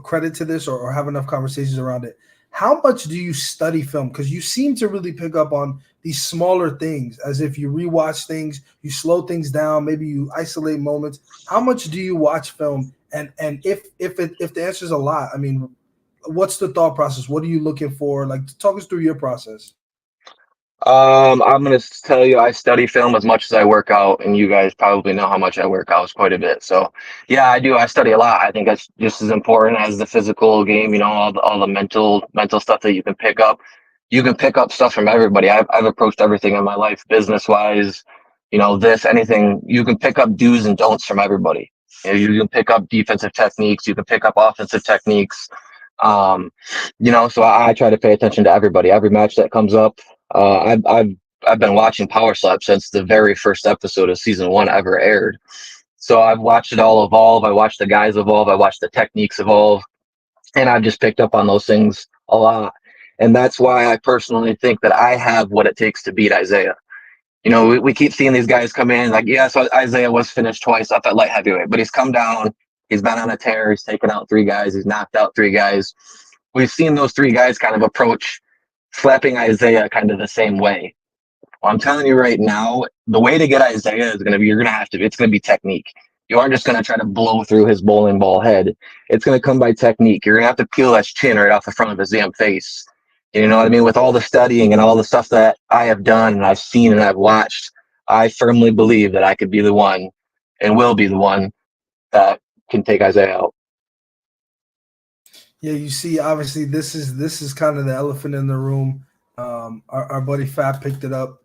credit to this or have enough conversations around it. How much do you study film? Because you seem to really pick up on these smaller things, as if you rewatch things, you slow things down, maybe you isolate moments. How much do you watch film? And if the answer is a lot, I mean, what's the thought process? What are you looking for? Like, talk us through your process.
I'm going to tell you, I study film as much as I work out, and you guys probably know how much I work out. It's quite a bit. So yeah, I do. I study a lot. I think that's just as important as the physical game, you know, all the mental stuff that you can pick up. You can pick up stuff from everybody. I've approached everything in my life, business wise, you know, anything. You can pick up do's and don'ts from everybody. You know, you can pick up defensive techniques. You can pick up offensive techniques. You know, so I try to pay attention to everybody, every match that comes up. I've been watching Power Slap since the very first episode of season 1 ever aired. So I've watched it all evolve. I watched the guys evolve. I watched the techniques evolve, and I've just picked up on those things a lot. And that's why I personally think that I have what it takes to beat Isaiah. You know, we keep seeing these guys come in like, yeah, so Isaiah was finished twice up at light heavyweight, but he's come down. He's been on a tear. He's taken out 3 guys. He's knocked out 3 guys. We've seen those 3 guys kind of approach slapping Isaiah kind of the same way. Well, I'm telling you right now, the way to get Isaiah is going to be, it's going to be technique. You aren't just going to try to blow through his bowling ball head. It's going to come by technique. You're going to have to peel that chin right off the front of his damn face. You know what I mean? With all the studying and all the stuff that I have done and I've seen and I've watched, I firmly believe that I could be the one and will be the one that can take Isaiah out.
Yeah, you see, obviously, this is kind of the elephant in the room. Our buddy Fab picked it up.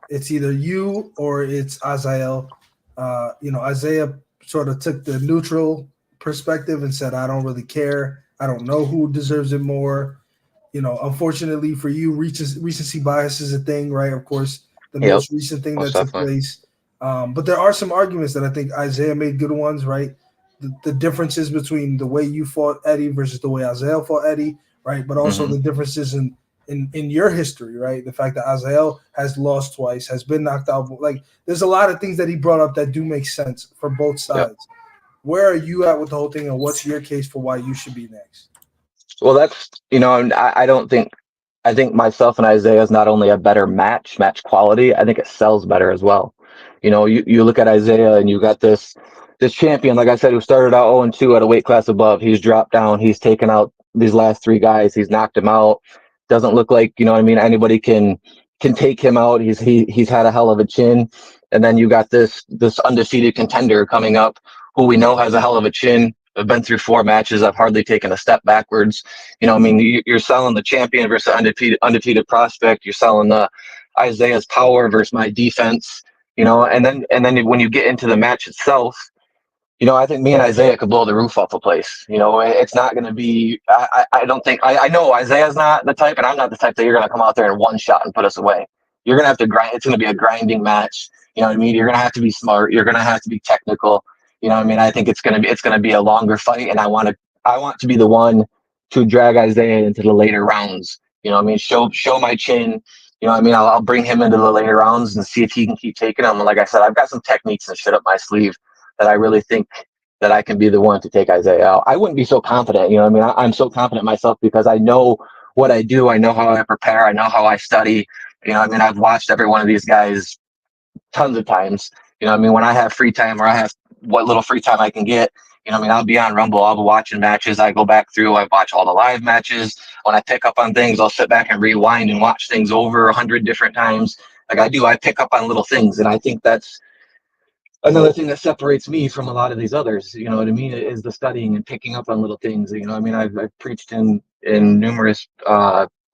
It's either you or it's Azael. Isaiah sort of took the neutral perspective and said, I don't really care. I don't know who deserves it more. You know, unfortunately for you, recency bias is a thing, right? Of course, the most recent thing that took place. But there are some arguments that I think Isaiah made good ones, right? The differences between the way you fought Eddie versus the way Isaiah fought Eddie, right? But also the differences in your history, right? The fact that Isaiah has lost twice, has been knocked out. Like, there's a lot of things that he brought up that do make sense for both sides. Yep. Where are you at with the whole thing, and what's your case for why you should be next?
Well, that's, I think myself and Isaiah is not only a better match quality, I think it sells better as well. You look at Isaiah and you got this champion, like I said, who started out 0-2 at a weight class above. He's dropped down. He's taken out these last 3 guys. He's knocked him out. Doesn't look like, anybody can take him out. He's had a hell of a chin. And then you got this undefeated contender coming up who we know has a hell of a chin. I've been through 4 matches. I've hardly taken a step backwards. You're selling the champion versus undefeated prospect. You're selling the Isaiah's power versus my defense. And then when you get into the match itself, I think me and Isaiah could blow the roof off a place. It's not going to be. I don't think. I know Isaiah's not the type, and I'm not the type that you're going to come out there in one shot and put us away. You're going to have to grind. It's going to be a grinding match. You're going to have to be smart. You're going to have to be technical. I think it's going to be a longer fight, and I want to be the one to drag Isaiah into the later rounds. Show my chin. I'll bring him into the later rounds and see if he can keep taking them. And like I said, I've got some techniques and shit up my sleeve that I really think that I can be the one to take Isaiah out. I wouldn't be so confident. I'm so confident myself because I know what I do. I know how I prepare. I know how I study. I've watched every one of these guys tons of times. When I have free time or I have what little free time I can get, I'll be on Rumble. I'll be watching matches. I go back through. I watch all the live matches. When I pick up on things, I'll sit back and rewind and watch things over 100 different times. Like I do, I pick up on little things. And I think that's another thing that separates me from a lot of these others, is the studying and picking up on little things. I've preached in numerous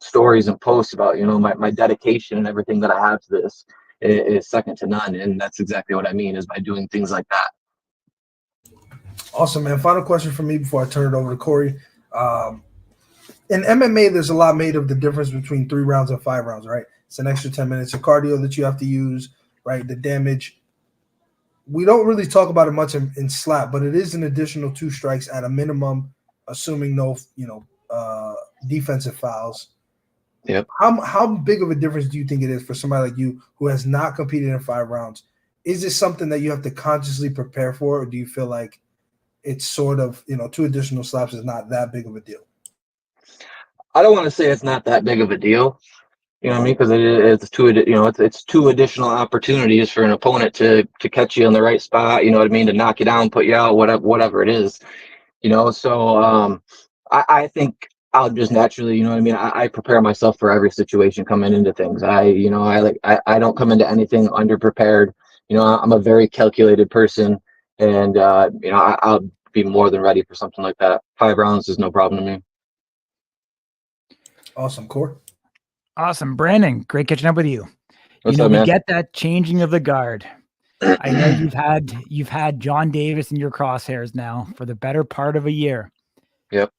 stories and posts about, my dedication and everything that I have to this is second to none. And that's exactly what I mean is by doing things like that.
Awesome, man. Final question for me before I turn it over to Corey. In MMA, there's a lot made of the difference between 3 rounds and 5 rounds, right? It's an extra 10 minutes of cardio that you have to use, right? The damage. We don't really talk about it much in slap, but it is an additional 2 strikes at a minimum, assuming no, defensive fouls.
Yep.
How big of a difference do you think it is for somebody like you who has not competed in 5 rounds? Is this something that you have to consciously prepare for, or do you feel like it's sort of, 2 additional slaps is not that big of a deal?
I don't want to say it's not that big of a deal, because it's 2, it's 2 additional opportunities for an opponent to catch you in the right spot, to knock you down, put you out, whatever it is, so I think I'll just naturally, I prepare myself for every situation coming into things. I don't come into anything underprepared. I'm a very calculated person, and I'll be more than ready for something like that. 5 rounds is no problem to me.
Awesome, Corey.
Awesome, Branden. Great catching up with you.
What's up, man?
We get that changing of the guard. I know you've had John Davis in your crosshairs now for the better part of a year.
Yep.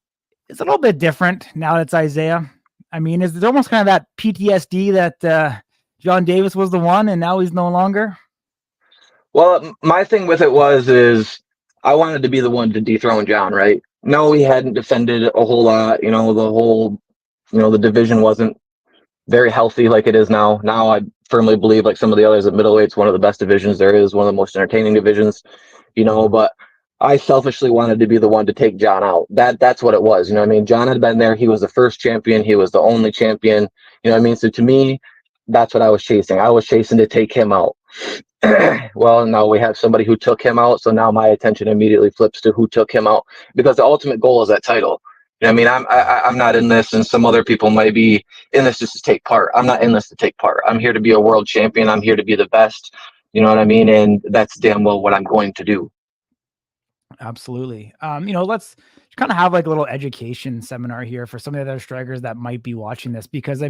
It's a little bit different now that it's Isaiah. Is it almost kind of that PTSD that John Davis was the one and now he's no longer?
Well, my thing with it is I wanted to be the one to dethrone John, right? No, he hadn't defended a whole lot. The division wasn't very healthy like it is now. Now I firmly believe, like some of the others, at middleweight's one of the best divisions there is, one of the most entertaining divisions, but I selfishly wanted to be the one to take John out. That's what it was. John had been there. He was the first champion. He was the only champion. So to me, that's what I was chasing. I was chasing to take him out. Well, now we have somebody who took him out. So now my attention immediately flips to who took him out, because the ultimate goal is that title. I'm not in this, and some other people might be in this just to take part. I'm not in this to take part. I'm here to be a world champion. I'm here to be the best. And that's damn well what I'm going to do.
Absolutely. Let's kind of have like a little education seminar here for some of the other strikers that might be watching this, because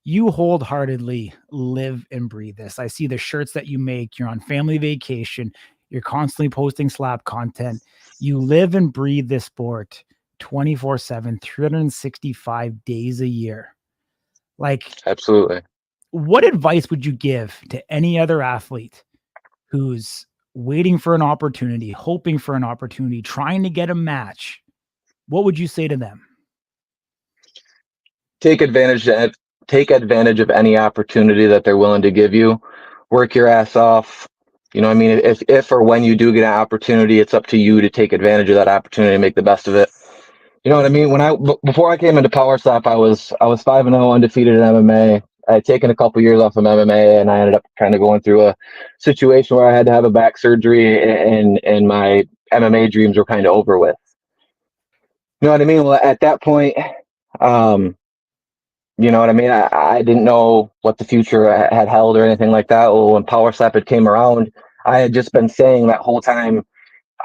you wholeheartedly live and breathe this. I see the shirts that you make. You're on family vacation. You're constantly posting slap content. You live and breathe this sport 24/7, 365 days a year. Like,
absolutely.
What advice would you give to any other athlete who's waiting for an opportunity, hoping for an opportunity, trying to get a match, what would you say to them?
Take advantage of any opportunity that they're willing to give you. Work your ass off. You know what I mean? If or when you do get an opportunity, it's up to you to take advantage of that opportunity and make the best of it. You know what I mean? Before I came into Power Slap, I was 5-0 undefeated in MMA. I had taken a couple years off of MMA, and I ended up kind of going through a situation where I had to have a back surgery, and my MMA dreams were kind of over with. You know what I mean? Well, at that point, you know what I mean? I didn't know what the future had held or anything like that. Well, when Power Slap had came around, I had just been saying that whole time,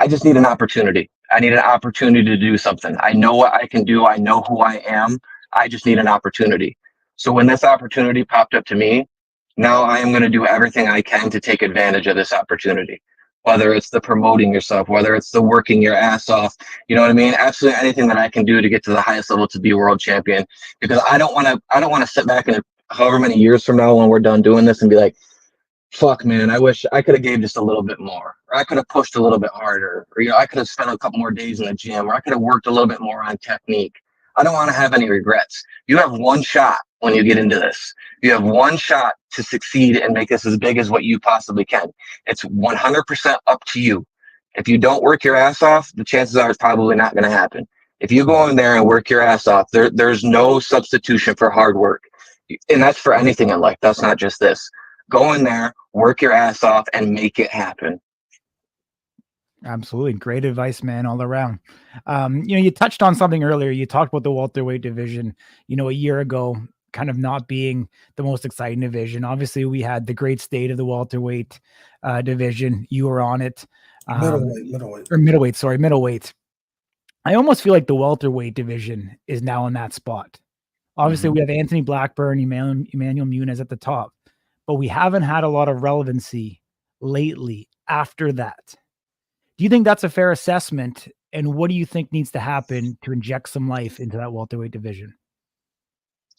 I just need an opportunity. I need an opportunity to do something. I know what I can do. I know who I am. I just need an opportunity. So when this opportunity popped up to me, now I am going to do everything I can to take advantage of this opportunity. Whether it's the promoting yourself, whether it's the working your ass off, you know what I mean? Absolutely anything that I can do to get to the highest level to be world champion. Because I don't want to sit back in however many years from now when we're done doing this and be like, fuck, man, I wish I could have gave just a little bit more, or I could have pushed a little bit harder, or, you know, I could have spent a couple more days in the gym, or I could have worked a little bit more on technique. I don't want to have any regrets. You have one shot when you get into this. You have one shot to succeed and make this as big as what you possibly can. It's 100% up to you. If you don't work your ass off, the chances are it's probably not going to happen. If you go in there and work your ass off, there's no substitution for hard work. And that's for anything in life. That's not just this. Go in there, work your ass off, and make it happen.
Absolutely. Great advice, man, all around. You touched on something earlier. You talked about the welterweight division, a year ago, kind of not being the most exciting division. Obviously, we had the great state of the welterweight division. You were on it. Middleweight. I almost feel like the welterweight division is now in that spot. Obviously, we have Anthony Blackburn, Emmanuel Muniz at the top, but we haven't had a lot of relevancy lately after that. Do you think that's a fair assessment? And what do you think needs to happen to inject some life into that welterweight division?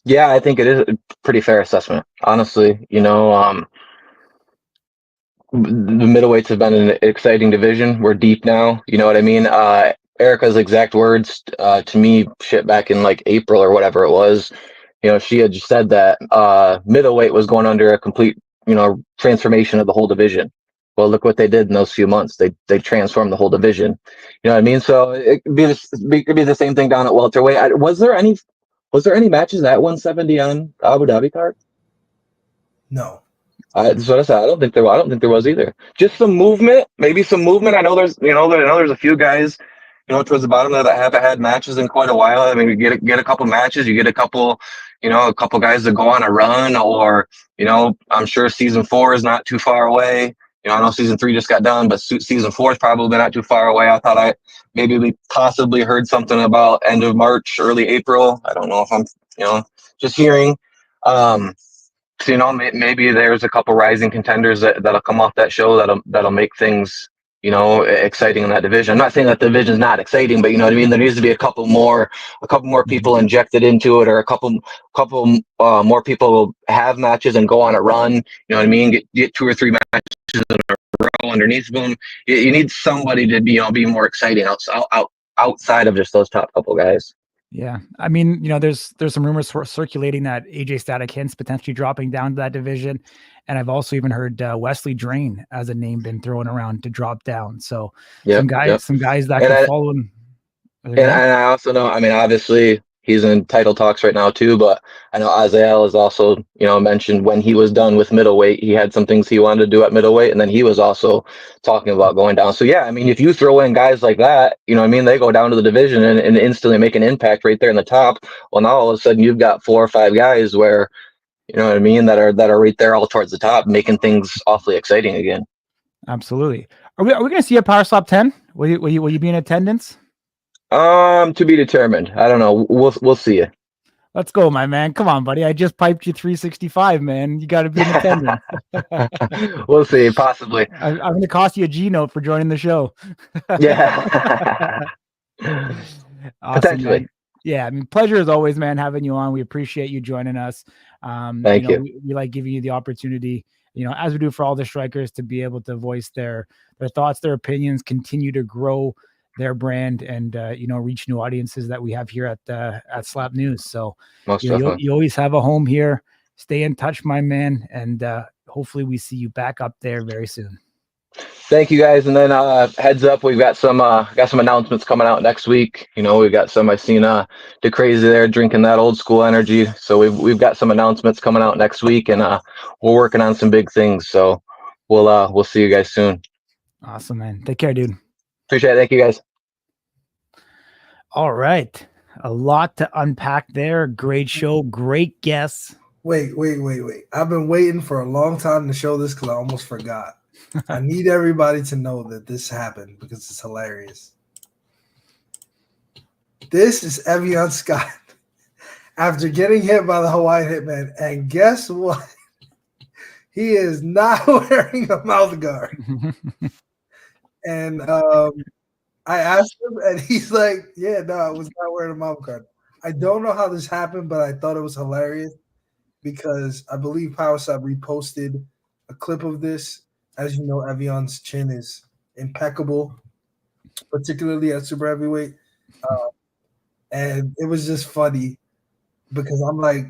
Yeah, I think it is a pretty fair assessment. Honestly, the middleweights have been an exciting division. We're deep now. You know what I mean? Erica's exact words to me, shit, back in like April or whatever it was, she had just said that middleweight was going under a complete, transformation of the whole division. Well, look what they did in those few months. They transformed the whole division. You know what I mean? So it could be the same thing down at welterweight. Was there any matches at 170 on Abu Dhabi card?
No.
That's what I said. I don't think there was either. Just some movement, maybe some movement. I know there's a few guys, towards the bottom that haven't had matches in quite a while. I mean, you get a couple matches, you get a couple guys that go on a run, or I'm sure season 4 is not too far away. I know season 3 just got done, but season 4 is probably not too far away. I thought we possibly heard something about end of March, early April. I don't know if I'm, just hearing. So, maybe there's a couple rising contenders that'll come off that show that'll make things, exciting in that division. I'm not saying that the division's not exciting, but you know what I mean? There needs to be a couple more people injected into it, or a couple more people have matches and go on a run. You know what I mean? Get 2 or 3 matches in a row underneath them. You need somebody to be more exciting outside of just those top couple guys.
Yeah. I mean, there's some rumors circulating that AJ Static Hints potentially dropping down to that division. And I've also even heard Wesley Drain as a name been thrown around to drop down. So some guys that can follow him.
And I also know, I mean, obviously he's in title talks right now too, but I know Azael is also, mentioned when he was done with middleweight, he had some things he wanted to do at middleweight, and then he was also talking about going down. So yeah, I mean, if you throw in guys like that, they go down to the division and instantly make an impact right there in the top. Well, now all of a sudden you've got 4 or 5 guys where, that are right there all towards the top, making things awfully exciting again.
Absolutely. Are we going to see a Power Slap 10? Will you be in attendance?
To be determined. I don't know. We'll see you.
Let's go, my man. Come on, buddy. I just piped you 365, man. You got to be in attendance.
We'll see. Possibly.
I'm going to cost you a G note for joining the show.
Yeah.
Awesome,
potentially.
Man. Yeah. I mean, pleasure as always, man, having you on. We appreciate you joining us.
Thank you.
We like giving you the opportunity, as we do for all the strikers, to be able to voice their thoughts, their opinions, continue to grow their brand, and reach new audiences that we have here at Slap News. So
Most definitely.
you always have a home here. Stay in touch, my man, and hopefully we see you back up there very soon.
Thank you guys. And then heads up, we've got some announcements coming out next week. We've got some, I've seen the crazy there drinking that old school energy. So we've got some announcements coming out next week, and we're working on some big things. So we'll see you guys soon.
Awesome, man. Take care, dude.
Appreciate it. Thank you guys.
All right. A lot to unpack there. Great show. Great guests.
Wait. I've been waiting for a long time to show this because I almost forgot. I need everybody to know that this happened because it's hilarious. This is Evian Scott after getting hit by the Hawaiian Hitman. And guess what? He is not wearing a mouth guard. And I asked him, and he's like, yeah, no, I was not wearing a mouth guard. I don't know how this happened, but I thought it was hilarious because I believe PowerSlap reposted a clip of this. As you know, Evian's chin is impeccable, particularly at super heavyweight. And it was just funny because I'm like,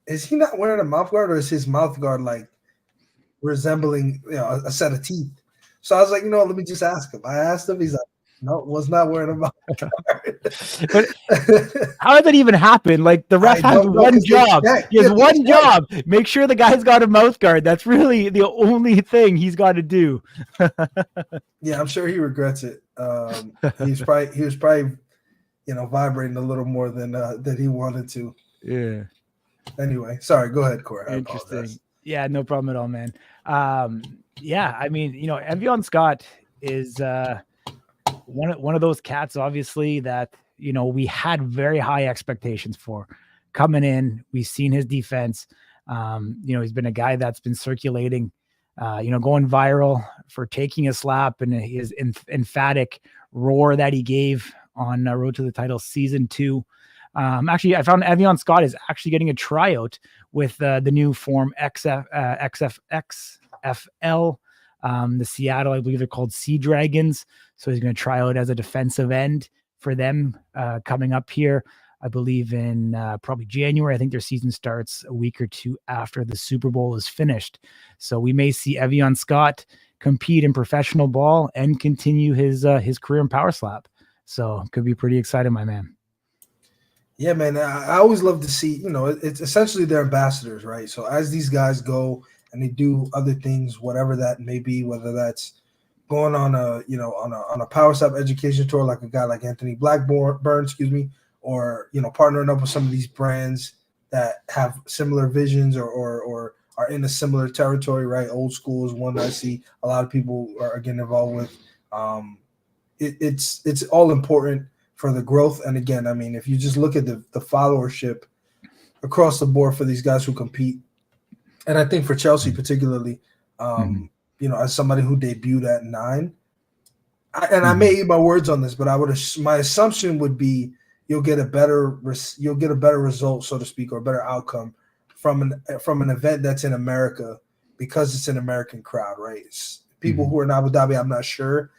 is he not wearing a mouth guard, or is his mouth guard like resembling a set of teeth? So I was like, let me just ask him. I asked him. He's like, no, was not wearing a mouth guard.
But how did that even happen? Like, the ref has one job. He has one job. Make sure the guy's got a mouth guard. That's really the only thing he's got to do.
Yeah, I'm sure he regrets it. He was probably vibrating a little more than he wanted to.
Yeah.
Anyway, sorry. Go ahead, Corey. I
Interesting.
apologize.
Yeah, no problem at all, man. Yeah, I mean, Evian Scott is one of those cats, obviously, that we had very high expectations for coming in. We've seen his defense. He's been a guy that's been circulating, going viral for taking a slap, and his emphatic roar that he gave on Road to the Title Season 2. Actually, I found Evian Scott is actually getting a tryout with the new form XFL. The Seattle, I believe they're called Sea Dragons. So he's going to try out as a defensive end for them coming up here, I believe, in probably January. I think their season starts a week or two after the Super Bowl is finished. So we may see Evian Scott compete in professional ball and continue his career in Power Slap. So could be pretty exciting, my man.
Yeah, man. I always love to see, it's essentially their ambassadors, right? So as these guys go and they do other things, whatever that may be, whether that's going on a Power Slap education tour, like a guy like Anthony Blackburn, or partnering up with some of these brands that have similar visions or are in a similar territory, right? Old School is one that I see a lot of people are getting involved with. It's all important for the growth. And again, I mean, if you just look at the followership across the board for these guys who compete, and I think for Chelsea particularly, as somebody who debuted at 9, I may eat my words on this, but my assumption would be you'll get a better result, so to speak, or a better outcome from an event that's in America because it's an American crowd, right? It's people who are in Abu Dhabi, I'm not sure,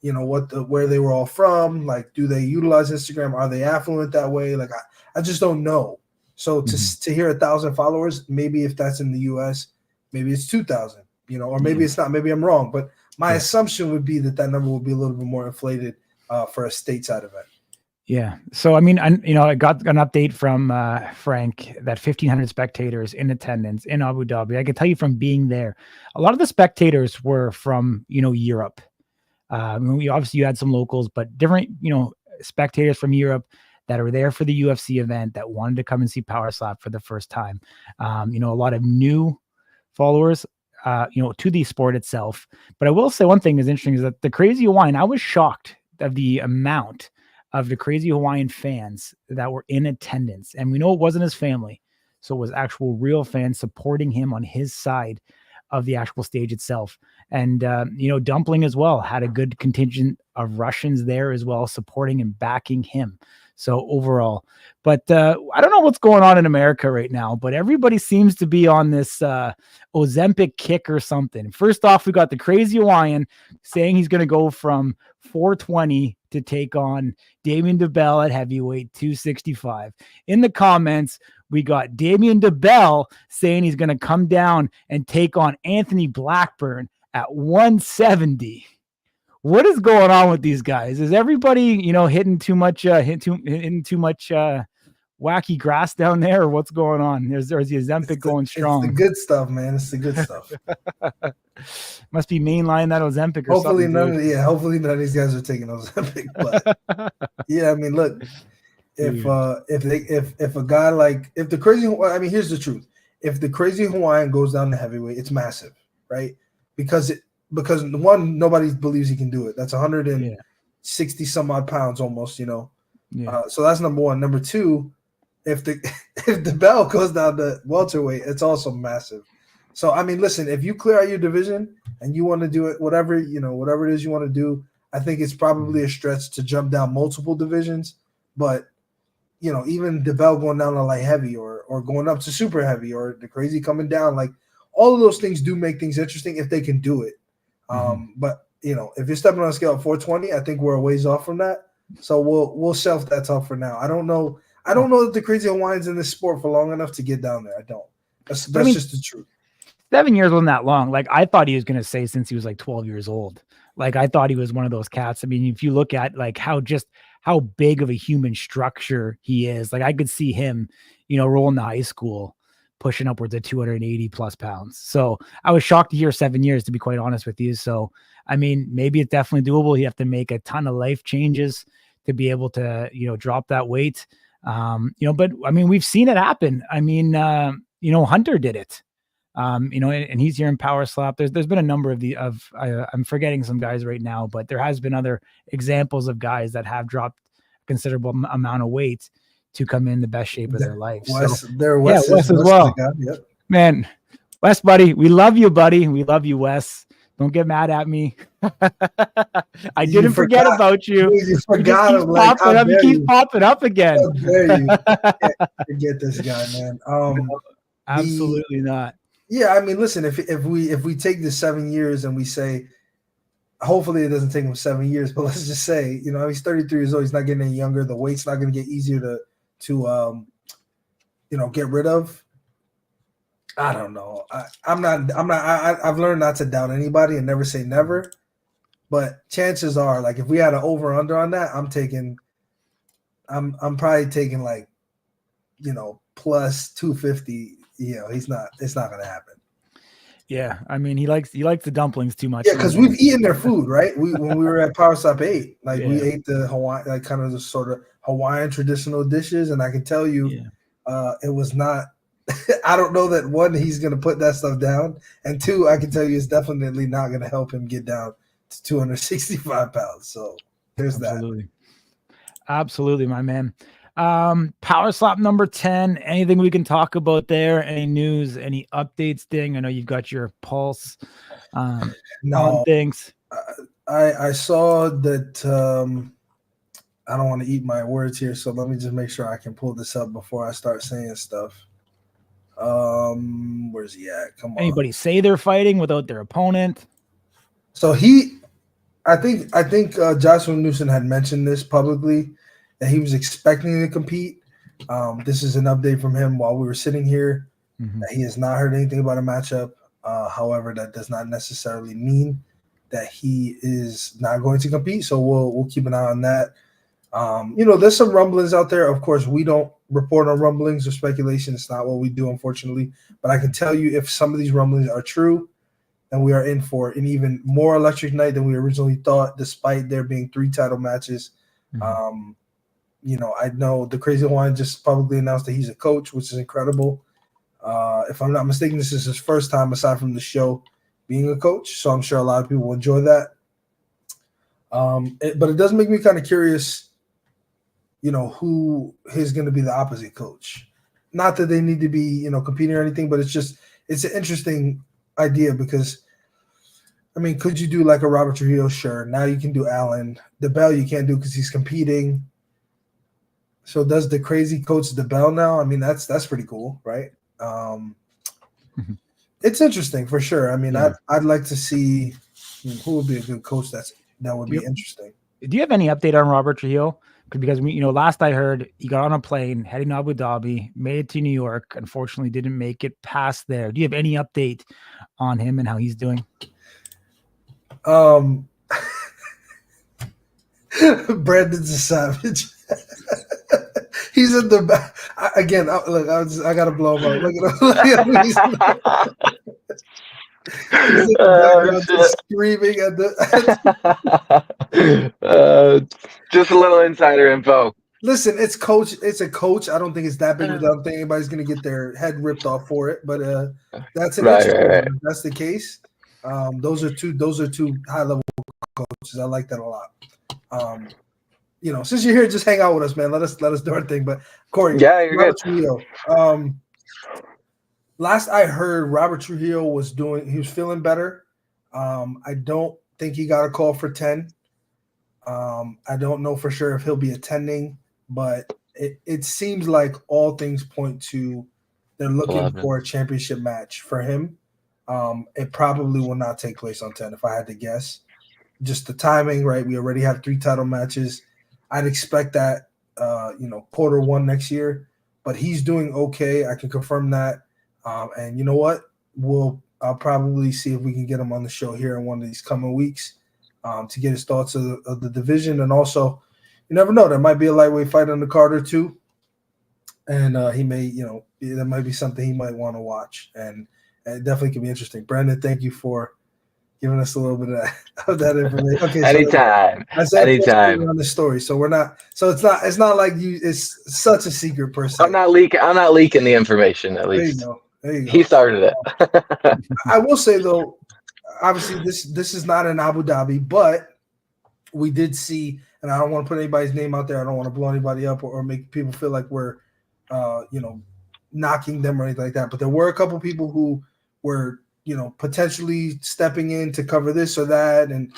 where they were all from. Like, do they utilize Instagram? Are they affluent that way? Like, I just don't know. So to hear 1,000 followers, maybe if that's in the US, maybe it's 2,000, or maybe it's not. Maybe I'm wrong, but my assumption would be that number will be a little bit more inflated for a stateside event.
Yeah. So, I mean, I got an update from Frank that 1,500 spectators in attendance in Abu Dhabi. I can tell you from being there, a lot of the spectators were from, Europe. Obviously you had some locals, but different, spectators from Europe that are there for the UFC event that wanted to come and see Power Slap for the first time. A lot of new followers, to the sport itself. But I will say one thing is interesting is that the Crazy Hawaiian, I was shocked of the amount of the Crazy Hawaiian fans that were in attendance. And we know it wasn't his family. So it was actual real fans supporting him on his side of the actual stage itself. And, Dumpling as well had a good contingent of Russians there as well, supporting and backing him. So overall, but I don't know what's going on in America right now, but everybody seems to be on this Ozempic kick or something. First off, we got the crazy Hawaiian saying he's going to go from 420 to take on Damien DeBell at heavyweight 265. In the comments, we got Damien DeBell saying he's going to come down and take on Anthony Blackburn at 170. What is going on with these guys? Is everybody, hitting too much, hitting too much wacky grass down there, or what's going on? There's the Ozempic going strong.
It's the good stuff, man. It's the good stuff.
Must be mainline that Ozempic. Or
hopefully
something,
hopefully none of these guys are taking Ozempic. But yeah, I mean, look, if a guy if the crazy, here's the truth: if the crazy Hawaiian goes down to heavyweight, it's massive, right? Because one, nobody believes he can do it. That's 160 some odd pounds almost, so that's number one. Number two, if the bell goes down to welterweight, it's also massive. So I mean, listen, if you clear out your division and you want to do it, whatever it is you want to do, I think it's probably a stretch to jump down multiple divisions. But even the bell going down to light heavy or going up to super heavy or the crazy coming down, like all of those things do make things interesting if they can do it. But if you're stepping on a scale at 420, I think we're a ways off from that. So we'll shelf that talk for now. I don't know that the crazy Hawaiian's in this sport for long enough to get down there. I don't. That's just the truth.
7 years wasn't that long. Like I thought he was going to say since he was like 12 years old. Like I thought he was one of those cats. I mean, if you look at like how big of a human structure he is, like I could see him, rolling to high school, pushing upwards of 280 plus pounds. So I was shocked to hear 7 years, to be quite honest with you. So, I mean, maybe it's definitely doable. You have to make a ton of life changes to be able to, drop that weight. But I mean, we've seen it happen. I mean, Hunter did it, and he's here in Power Slap. There's been a number of I'm forgetting some guys right now, but there has been other examples of guys that have dropped a considerable amount of weight to come in the best shape of their life.
Wes
as well.
Yep.
Man, Wes, buddy, we love you, buddy. We love you, Wes. Don't get mad at me. I didn't forget about you.
You forgot him.
You keep popping up again.
How dare you? Forget this guy, man.
Absolutely not.
Yeah, I mean, listen, if we take the 7 years and we say, hopefully it doesn't take him 7 years, but let's just say, he's 33 years old. He's not getting any younger. The weight's not going to get easier to get rid of. I don't know. I've learned not to doubt anybody and never say never, but chances are, like, if we had an over under on that, I'm probably taking like, plus 250. It's not going to happen.
Yeah. I mean, he likes the dumplings too much.
Yeah. Cause we've eaten their food, right? When we were at Power Stop 8, we ate the Hawaiian, like kind of the sort of Hawaiian traditional dishes. And I can tell you, it was not, I don't know that one, he's going to put that stuff down. And two, I can tell you it's definitely not going to help him get down to 265 pounds. So there's that.
Absolutely, my man. Power Slap number 10. Anything we can talk about there? Any news, any updates thing? I know you've got your pulse on things.
I saw that I don't want to eat my words here, so let me just make sure I can pull this up before I start saying stuff. Where's he at? Come on.
Anybody say they're fighting without their opponent?
So I think Joshua Newsom had mentioned this publicly that he was expecting to compete. This is an update from him while we were sitting here. That he has not heard anything about a matchup. However, that does not necessarily mean that he is not going to compete. So we'll keep an eye on that. There's some rumblings out there. Of course, we don't report on rumblings or speculation. It's not what we do, unfortunately. But I can tell you, if some of these rumblings are true, then we are in for an even more electric night than we originally thought, despite there being 3 title matches. I know the Crazy Hawaiian just publicly announced that he's a coach, which is incredible. If I'm not mistaken, this is his first time, aside from the show, being a coach. So I'm sure a lot of people will enjoy that. But it does make me kind of curious, who is going to be the opposite coach. Not that they need to be, competing or anything, but it's an interesting idea because, I mean, could you do like a Robert Trujillo? Sure. Now you can do Allen. The Bell you can't do because he's competing. So does the crazy coach the bell now? I mean, that's pretty cool, right? It's interesting for sure. I mean, I'd like to see who would be a good coach that would be interesting.
Do you have any update on Robert Trujillo? Because last I heard, he got on a plane heading to Abu Dhabi, made it to New York. Unfortunately, didn't make it past there. Do you have any update on him and how he's doing?
Brandon's a savage. He's in the back again. Look, I gotta blow him up. Look at him. He's in the background screaming at the.
Just a little insider info.
Listen, it's coach. It's a coach. I don't think it's that big of a deal. I don't think anybody's gonna get their head ripped off for it. But that's an interesting one. If that's the case. Those are two high level coaches. I like that a lot. Since you're here, just hang out with us, man. Let us do our thing. But Corey,
you're good.
Trujillo, last I heard, Robert Trujillo was feeling better. I don't think he got a call for 10. I don't know for sure if he'll be attending, but it seems like all things point to they're looking for a championship match for him. It probably will not take place on 10 if I had to guess. Just the timing, right? We already have 3 title matches. I'd expect that, quarter 1 next year, but he's doing okay. I can confirm that. And you know what? I'll probably see if we can get him on the show here in one of these coming weeks to get his thoughts of the division. And also, you never know, there might be a lightweight fight on the card or two. And he may, there might be something he might want to watch. And it definitely can be interesting. Brandon, thank you for giving us a little bit of that information. Okay,
anytime. Anytime
on the story. So we're not. So it's not like you. It's such a secret per se.
I'm not leaking the information. At least
there you go.
He started it.
I will say though, obviously this is not in Abu Dhabi, but we did see, and I don't want to put anybody's name out there. I don't want to blow anybody up or make people feel like we're, knocking them or anything like that. But there were a couple people who were, potentially stepping in to cover this or that. And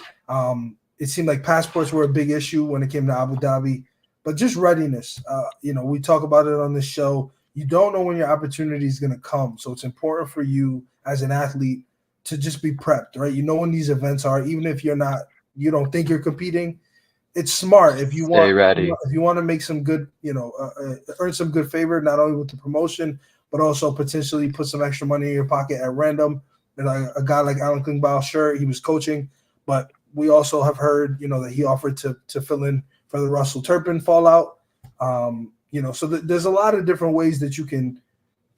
it seemed like passports were a big issue when it came to Abu Dhabi, but just readiness. We talk about it on this show. You don't know when your opportunity is going to come. So it's important for you as an athlete to just be prepped, right? You know when these events are, even if you don't think you're competing, it's smart. If you want,
ready.
If you want to make some good, earn some good favor, not only with the promotion, but also potentially put some extra money in your pocket at random. And a guy like Alan Klingbeil, sure, he was coaching, but we also have heard, that he offered to fill in for the Russell Turpin fallout. So there's a lot of different ways that you can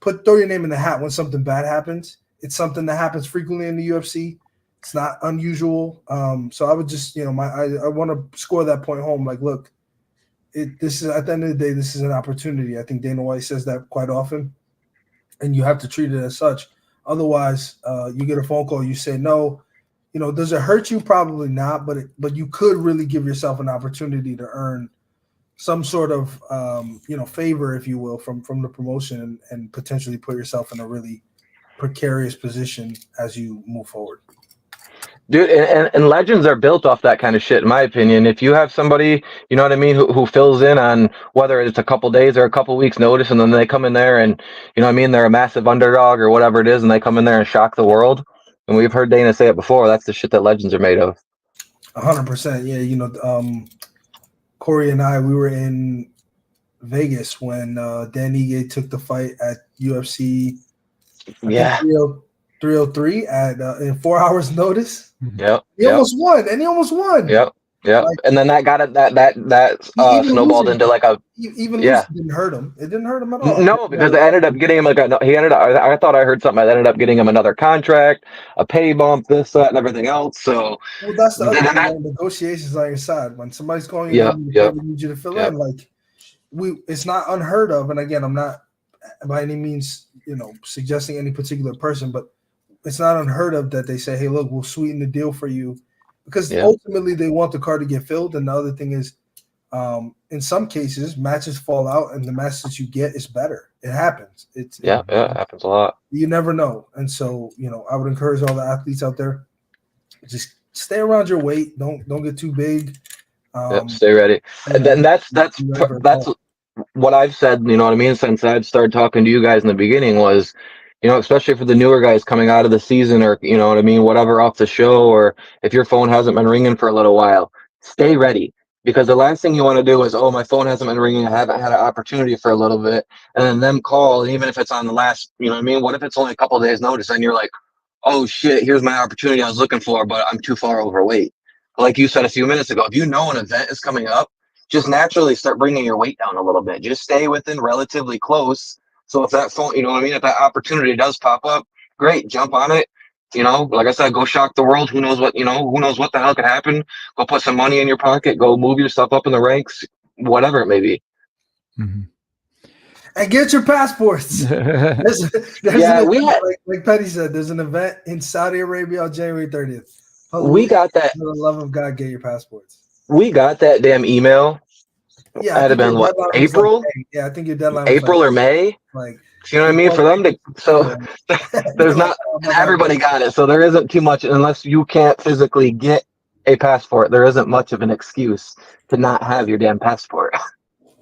throw your name in the hat when something bad happens. It's something that happens frequently in the UFC. It's not unusual. So I would just, I want to score that point home. Like, look, this is at the end of the day, this is an opportunity. I think Dana White says that quite often, and you have to treat it as such. Otherwise, you get a phone call, you say no. Does it hurt you? Probably not, but you could really give yourself an opportunity to earn some sort of favor, if you will, from the promotion and potentially put yourself in a really precarious position as you move forward.
Dude, and legends are built off that kind of shit, in my opinion. If you have somebody, you know what I mean, who fills in on whether it's a couple days or a couple weeks notice, and then they come in there and, you know what I mean, they're a massive underdog or whatever it is, and they come in there and shock the world. And we've heard Dana say it before. That's the shit that legends are made of.
100%. Yeah, Corey and I, we were in Vegas when Dan Ige took the fight at UFC 303 in 4 hours notice.
Yep.
He almost won.
Yep. Yeah, like, and then that got it. That snowballed into like a
even didn't hurt him. It didn't hurt him at all.
No, because they ended up getting him I thought I heard something. I ended up getting him another contract, a pay bump, this, that, and everything else. So
that's the other thing. Negotiations on your side when somebody's calling you, we need you to fill in. Like it's not unheard of. And again, I'm not by any means suggesting any particular person, but it's not unheard of that they say, "Hey, look, we'll sweeten the deal for you." Because ultimately they want the card to get filled. And the other thing is, in some cases, matches fall out and the match that you get is better. It happens. It
happens a lot.
You never know. And so, I would encourage all the athletes out there, just stay around your weight. Don't get too big.
Stay ready. And then that's what I've said, you know what I mean, since I've started talking to you guys in the beginning was, you know, especially for the newer guys coming out of the season, or, you know what I mean, whatever, off the show, or if your phone hasn't been ringing for a little while, stay ready. Because the last thing you want to do is, oh, my phone hasn't been ringing, I haven't had an opportunity for a little bit, and then them call, and even if it's on the last, you know what I mean, what if it's only a couple of days notice, and you're like, oh shit, here's my opportunity I was looking for, but I'm too far overweight. Like you said a few minutes ago, if you know an event is coming up, just naturally start bringing your weight down a little bit. Just stay within relatively close. So if that phone, you know what I mean, if that opportunity does pop up, great, jump on it. You know, like I said, go shock the world. Who knows what, you know, who knows what the hell could happen? Go put some money in your pocket, go move yourself up in the ranks, whatever it may be.
Mm-hmm.
And get your passports. There's
Yeah, we had,
like Petty said, there's an event in Saudi Arabia on January 30th.
we got that.
For the love of God, get your passports.
We got that damn email.
Yeah,
Had it been what, April?
Like, yeah, I think your deadline was
April or May.
Like,
you know what I mean? For them to, so there's not, everybody got it. So there isn't too much, unless you can't physically get a passport, there isn't much of an excuse to not have your damn passport.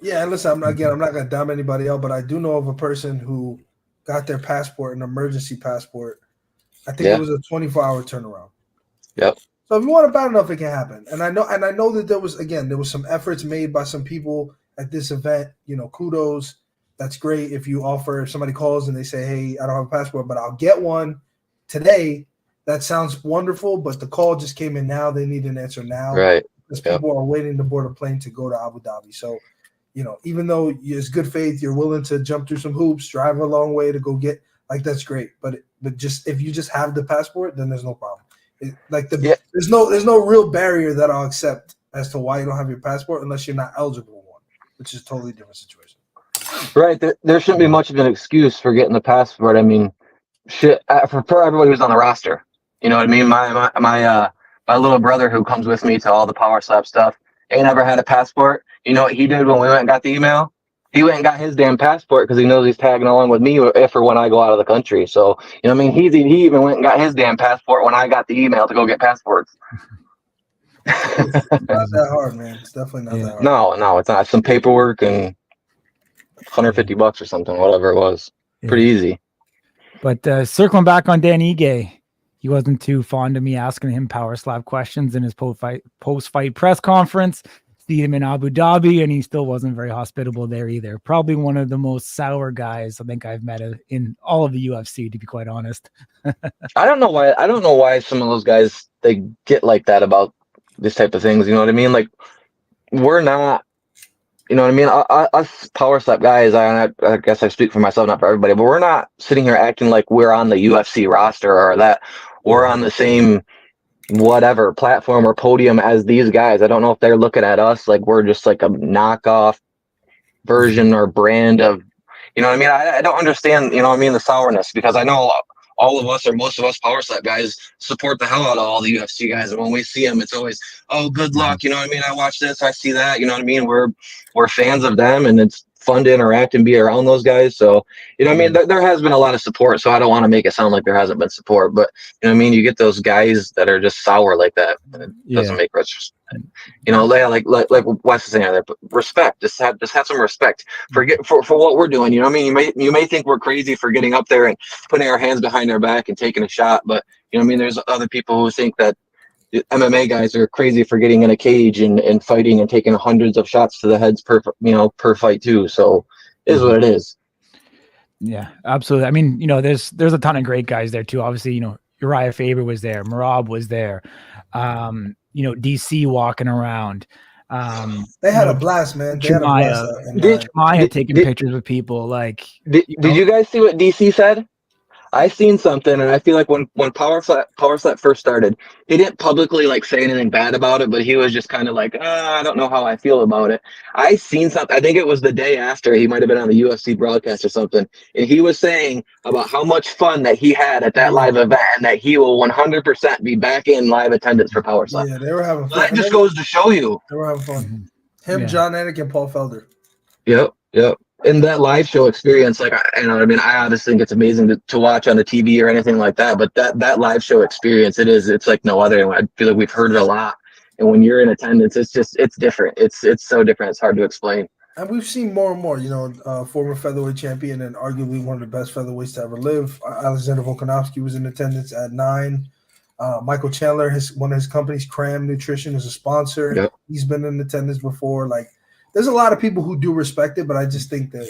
Yeah, and listen, I'm not going to dumb anybody out, but I do know of a person who got their passport, an emergency passport. I think it was a 24-hour turnaround.
Yep.
So if you want it bad enough, it can happen. And I know that there was some efforts made by some people at this event. You know, kudos. That's great if you offer, if somebody calls and they say, hey, I don't have a passport, but I'll get one today. That sounds wonderful, but the call just came in now. They need an answer now.
Right.
Because people are waiting to board a plane to go to Abu Dhabi. So, you know, even though it's good faith, you're willing to jump through some hoops, drive a long way to go get, like, that's great. But just if you just have the passport, then there's no problem. There's no real barrier that I'll accept as to why you don't have your passport unless you're not eligible for one, which is a totally different situation.
Right. There shouldn't be much of an excuse for getting the passport. I mean, shit, for everybody who's on the roster. You know what I mean? My little brother who comes with me to all the power slap stuff ain't never had a passport. You know what he did when we went and got the email? He went and got his damn passport because he knows he's tagging along with me if or when I go out of the country. So, you know what I mean? He even went and got his damn passport when I got the email to go get passports.
It's not that hard, man. It's definitely not that hard.
No, it's not. Some paperwork and $150 or something, whatever it was. Pretty easy.
But circling back on Dan Ige, he wasn't too fond of me asking him power slap questions in his post-fight press conference. See him in Abu Dhabi, and he still wasn't very hospitable there either. Probably one of the most sour guys I think I've met in all of the UFC, to be quite honest.
I don't know why some of those guys, they get like that about this type of things. You know what I mean? Like, we're not, you know what I mean? Us power slap guys, I guess I speak for myself, not for everybody, but we're not sitting here acting like we're on the UFC roster or that we're on the same whatever platform or podium as these guys. I don't know if they're looking at us like we're just like a knockoff version or brand of, you know what I mean? I don't understand, you know what I mean, the sourness, because I know all of us, or most of us power slap guys, support the hell out of all the UFC guys, and when we see them, it's always, oh, good luck, you know what I mean? I watch this, I see that, you know what I mean? We're fans of them, and it's fun to interact and be around those guys. So, you know what I mean? There has been a lot of support, so I don't want to make it sound like there hasn't been support, but you know what I mean? You get those guys that are just sour like that, and it doesn't make much, you know, like Wes is saying there, but respect, just have some respect for what we're doing. You know what I mean? You may think we're crazy for getting up there and putting our hands behind our back and taking a shot, but you know what I mean? There's other people who think that the MMA guys are crazy for getting in a cage and fighting and taking hundreds of shots to the heads per fight too. So it is what it is.
Yeah, absolutely. I mean, you know, there's a ton of great guys there too. Obviously, you know, Uriah Faber was there, Merab was there. You know, DC walking around.
They had a blast, man. They had a blast.
Maya taking pictures with people. Like,
did you guys see what DC said? I seen something, and I feel like when Power Slap first started, he didn't publicly like say anything bad about it, but he was just kind of like, I don't know how I feel about it. I seen something. I think it was the day after. He might have been on the UFC broadcast or something, and he was saying about how much fun that he had at that live event, and that he will 100% be back in live attendance for Power Slap.
Yeah, they were having fun.
That just goes to show you.
They were having fun. Him, John Anik, and Paul Felder.
Yep. And that live show experience, like, you know what I mean? I obviously think it's amazing to watch on the TV or anything like that, but that live show experience, it's like no other. I feel like we've heard it a lot. And when you're in attendance, it's different. It's so different. It's hard to explain.
And we've seen more and more, former featherweight champion and arguably one of the best featherweights to ever live. Alexander Volkanovski was in attendance at 9. Michael Chandler, one of his companies, Cram Nutrition, is a sponsor.
Yep.
He's been in attendance before. Like, there's a lot of people who do respect it, but I just think that,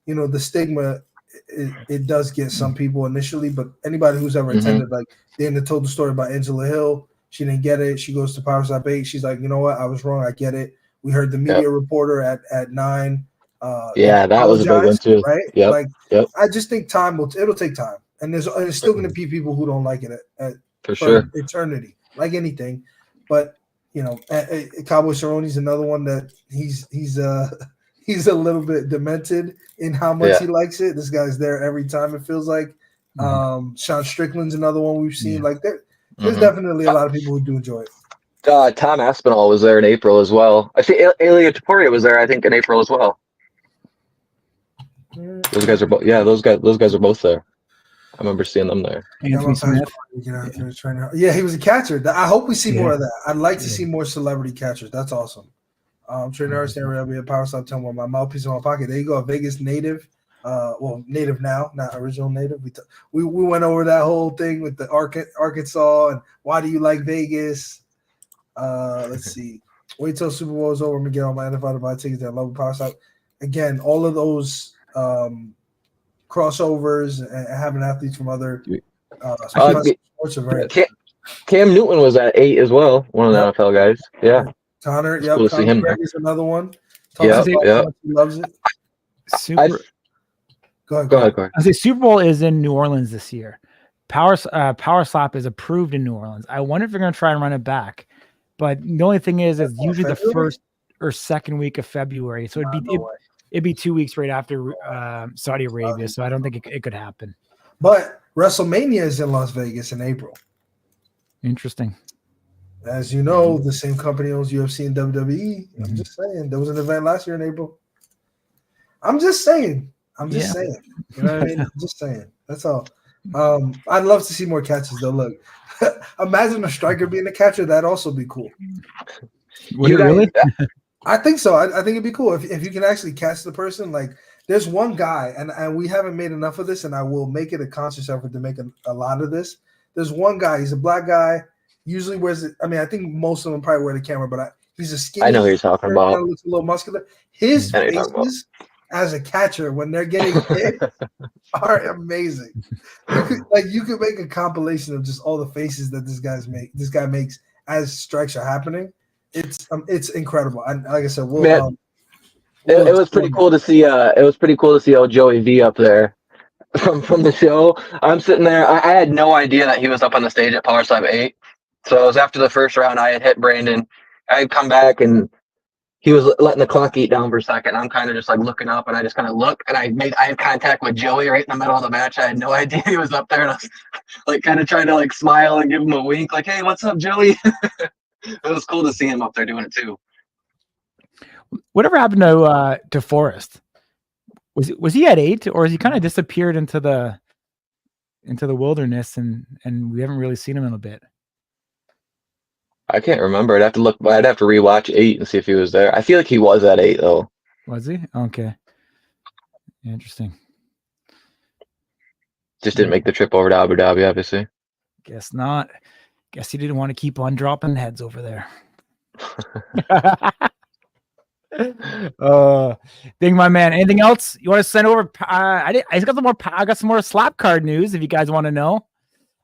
the stigma, it does get some people initially. But anybody who's ever attended, like, Dana told the story about Angela Hill. She didn't get it. She goes to Power Stop 8. She's like, you know what? I was wrong. I get it. We heard the media reporter at 9.
That was a big one too.
Right?
Yep.
I just think it'll take time. And there's still going to be people who don't like it
for sure.
Eternity, like anything. But Cowboy Cerrone's another one that he's a little bit demented in how much he likes it. This guy's there every time, it feels like. Sean Strickland's another one we've seen. Like there's definitely a lot of people who do enjoy it.
Tom Aspinall was there in April as well. I think Elia Taporia was there, I think, in April as well. Those guys are both. Yeah, those guys are both there. I remember seeing them there.
Anthony Smith.
Yeah, he was a catcher. I hope we see more of that. I'd like to see more celebrity catchers. That's awesome. Trey Norris, I'll be a Power Stop 10 with my mouthpiece in my pocket. There you go, a Vegas native. Native now, not original native. We went over that whole thing with the Arkansas and why do you like Vegas? Let's see. Wait till Super Bowl is over. I'm gonna get all my NFL to buy tickets that love Power Stop. Again, all of those crossovers and having athletes from other sports are very.
Cam Newton was at 8 as well. One of the NFL guys. Yeah.
Connor,
cool to see him
Gregg is another one.
Yeah.
He loves it. Go ahead.
I say Super Bowl is in New Orleans this year. Power Slap is approved in New Orleans. I wonder if they're going to try and run it back. But the only thing is usually the first or second week of February. So it'd be 2 weeks right after Saudi Arabia. So I don't think it could happen.
But WrestleMania is in Las Vegas in April.
Interesting.
As you know, the same company owns UFC and WWE. I'm just saying. There was an event last year in April. I'm just saying. You know what I mean? I'm just saying. That's all. I'd love to see more catches, though. Look, imagine a striker being a catcher. That'd also be cool.
Would it really?
I think so. I think it'd be cool if you can actually catch the person. Like, there's one guy, and we haven't made enough of this, and I will make it a conscious effort to make a lot of this. There's one guy. He's a black guy. Usually wears it. I mean, I think most of them probably wear the camera, but he's a skinny.
I know who you're talking about.
Looks a little muscular. His faces as a catcher when they're getting hit are amazing. You could make a compilation of just all the faces that this guy makes as strikes are happening. It's incredible. And like I said,
it was pretty cool to see. It was pretty cool to see old Joey V up there from the show. I'm sitting there. I had no idea that he was up on the stage at Power Slap 8. So it was after the first round. I had hit Brandon. I had come back and he was letting the clock eat down for a second. I'm kind of just like looking up, and I just kind of look, and I had contact with Joey right in the middle of the match. I had no idea he was up there, and I was like kind of trying to like smile and give him a wink, like, "Hey, what's up, Joey?" It was cool to see him up there doing it too.
Whatever happened to Forrest? Was he at 8, or has he kind of disappeared into the wilderness, and we haven't really seen him in a bit?
I can't remember. I'd have to look. I'd have to rewatch 8 and see if he was there. I feel like he was at 8 though.
Was he? Okay. Interesting.
Just didn't make the trip over to Abu Dhabi, obviously.
Guess not. Guess he didn't want to keep on dropping heads over there. Ding, my man. Anything else you want to send over? I got some more slap card news if you guys want to know.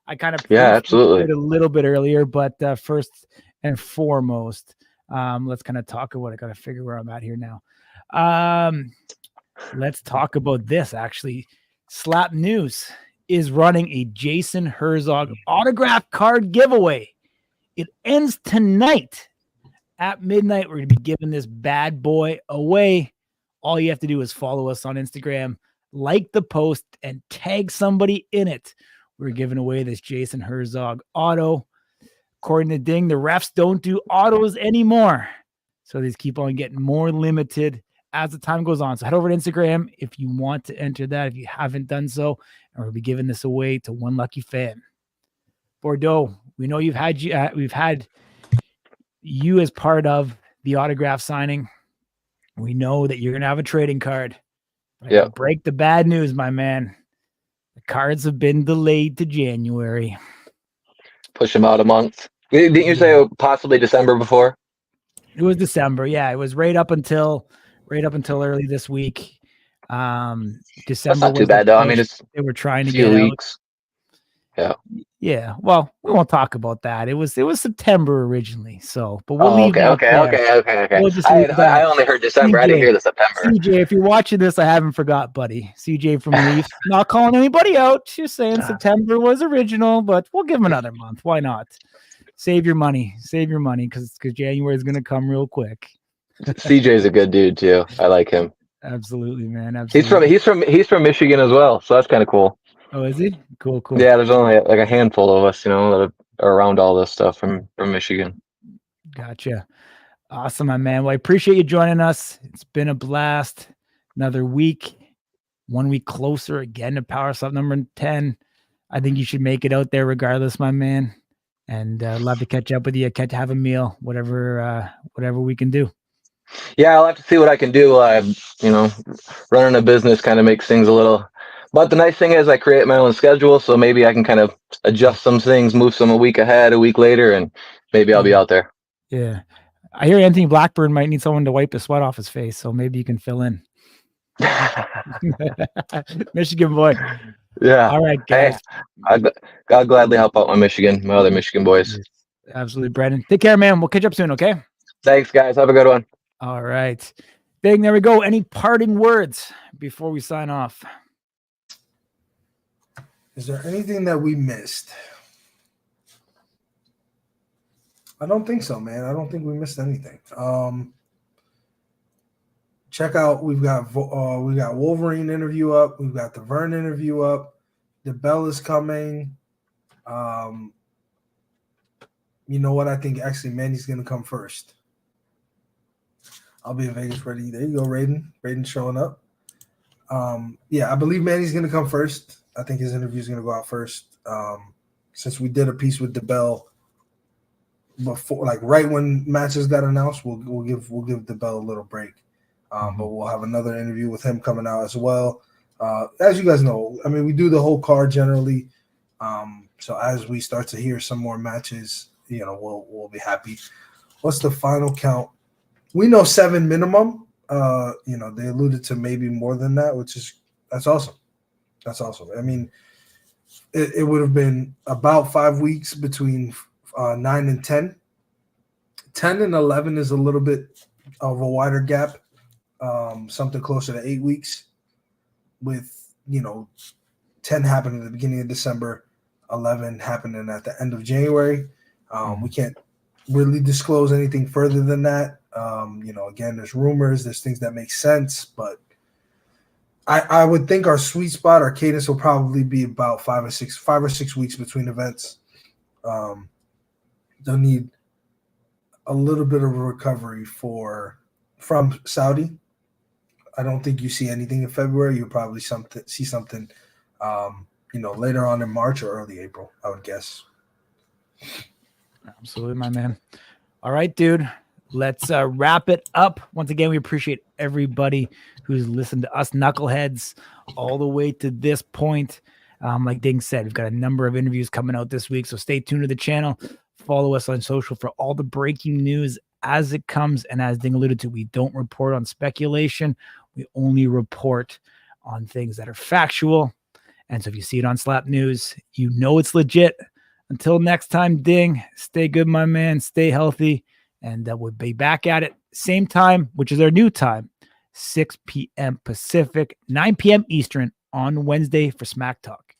I kind of
absolutely
a little bit earlier, but first and foremost, let's kind of talk about. I got to figure where I'm at here now. Let's talk about this. Actually, Slap News is running a Jason Herzog autograph card giveaway. It ends tonight at midnight. We're going to be giving this bad boy away. All you have to do is follow us on Instagram, like the post, and tag somebody in it. We're giving away this Jason Herzog auto. According to Ding, the refs don't do autos anymore. So these keep on getting more limited as the time goes on. So head over to Instagram if you want to enter that, if you haven't done so. And we'll be giving this away to one lucky fan. Bordeaux, we know we've had you as part of the autograph signing. We know that you're going to have a trading card. I
Yeah.
gotta break the bad news, my man. The cards have been delayed to January.
Push him out a month. Didn't you say possibly December before?
It was December. Yeah, it was right up until early this week. December
That's not too
was the
bad though. I mean,
push
it's
they were trying
a
to
few
get out.
weeks. Yeah.
Yeah. Well, we won't talk about that. It was September originally. So, but we'll
Oh,
leave that there.
okay.
We'll just leave
I
that.
only heard December. I didn't hear the September.
CJ, if you're watching this, I haven't forgot, buddy. CJ from Leaf. Not calling anybody out. Just saying September was original, but we'll give him another month. Why not? Save your money. Save your money because January is going to come real quick.
CJ's a good dude too. I like him.
Absolutely, man. Absolutely.
He's from Michigan as well, so that's kind of cool.
Oh, is he? Cool.
Yeah, there's only like a handful of us, that are around all this stuff from Michigan.
Gotcha. Awesome, my man. Well, I appreciate you joining us. It's been a blast. Another week, 1 week closer again to Power Slap number 10. I think you should make it out there regardless, my man. And love to catch up with you, have a meal, whatever we can do.
Yeah, I'll have to see what I can do. Running a business kind of makes things a little. But the nice thing is I create my own schedule, so maybe I can kind of adjust some things, move some a week ahead, a week later, and maybe I'll be out there.
Yeah. I hear Anthony Blackburn might need someone to wipe the sweat off his face, so maybe you can fill in. Michigan boy.
Yeah.
All right, guys.
Hey, I'll gladly help out my other Michigan boys.
Absolutely, Branden. Take care, man. We'll catch up soon, okay?
Thanks, guys. Have a good one.
All right. Bing, there we go. Any parting words before we sign off?
Is there anything that we missed? I don't think so, man. I don't think we missed anything. Check out. We've got Wolverine interview up. We've got the Vern interview up. The Bell is coming. You know what? I think actually Manny's going to come first. I'll be in Vegas ready. There you go, Raiden. Raiden's showing up. I believe Manny's going to come first. I think his interview is going to go out first. Since we did a piece with the Bell before, like right when matches got announced, we'll give the Bell a little break. But we'll have another interview with him coming out as well. As you guys know, I mean, we do the whole card generally. So as we start to hear some more matches, we'll be happy. What's the final count? We know 7 minimum. They alluded to maybe more than that, that's awesome. That's awesome. I mean, it would have been about 5 weeks between 9 and 10. 10 and 11 is a little bit of a wider gap. Something closer to 8 weeks, with 10 happening at the beginning of December, 11 happening at the end of January. We can't really disclose anything further than that. Again, there's rumors, there's things that make sense, but I would think our sweet spot, our cadence will probably be about 5 or 6 weeks between events. They'll need a little bit of a recovery from Saudi. I don't think you see anything in February. You'll probably see something, later on in March or early April, I would guess.
Absolutely, my man. All right, dude. Let's wrap it up. Once again, we appreciate everybody who's listened to us knuckleheads all the way to this point. Like Ding said, we've got a number of interviews coming out this week, so stay tuned to the channel. Follow us on social for all the breaking news as it comes. And as Ding alluded to, we don't report on speculation. We only report on things that are factual. And so if you see it on Slap News, it's legit. Until next time, Ding, stay good, my man. Stay healthy. And we'll be back at it same time, which is our new time, 6 p.m. Pacific, 9 p.m. Eastern on Wednesday for Smack Talk.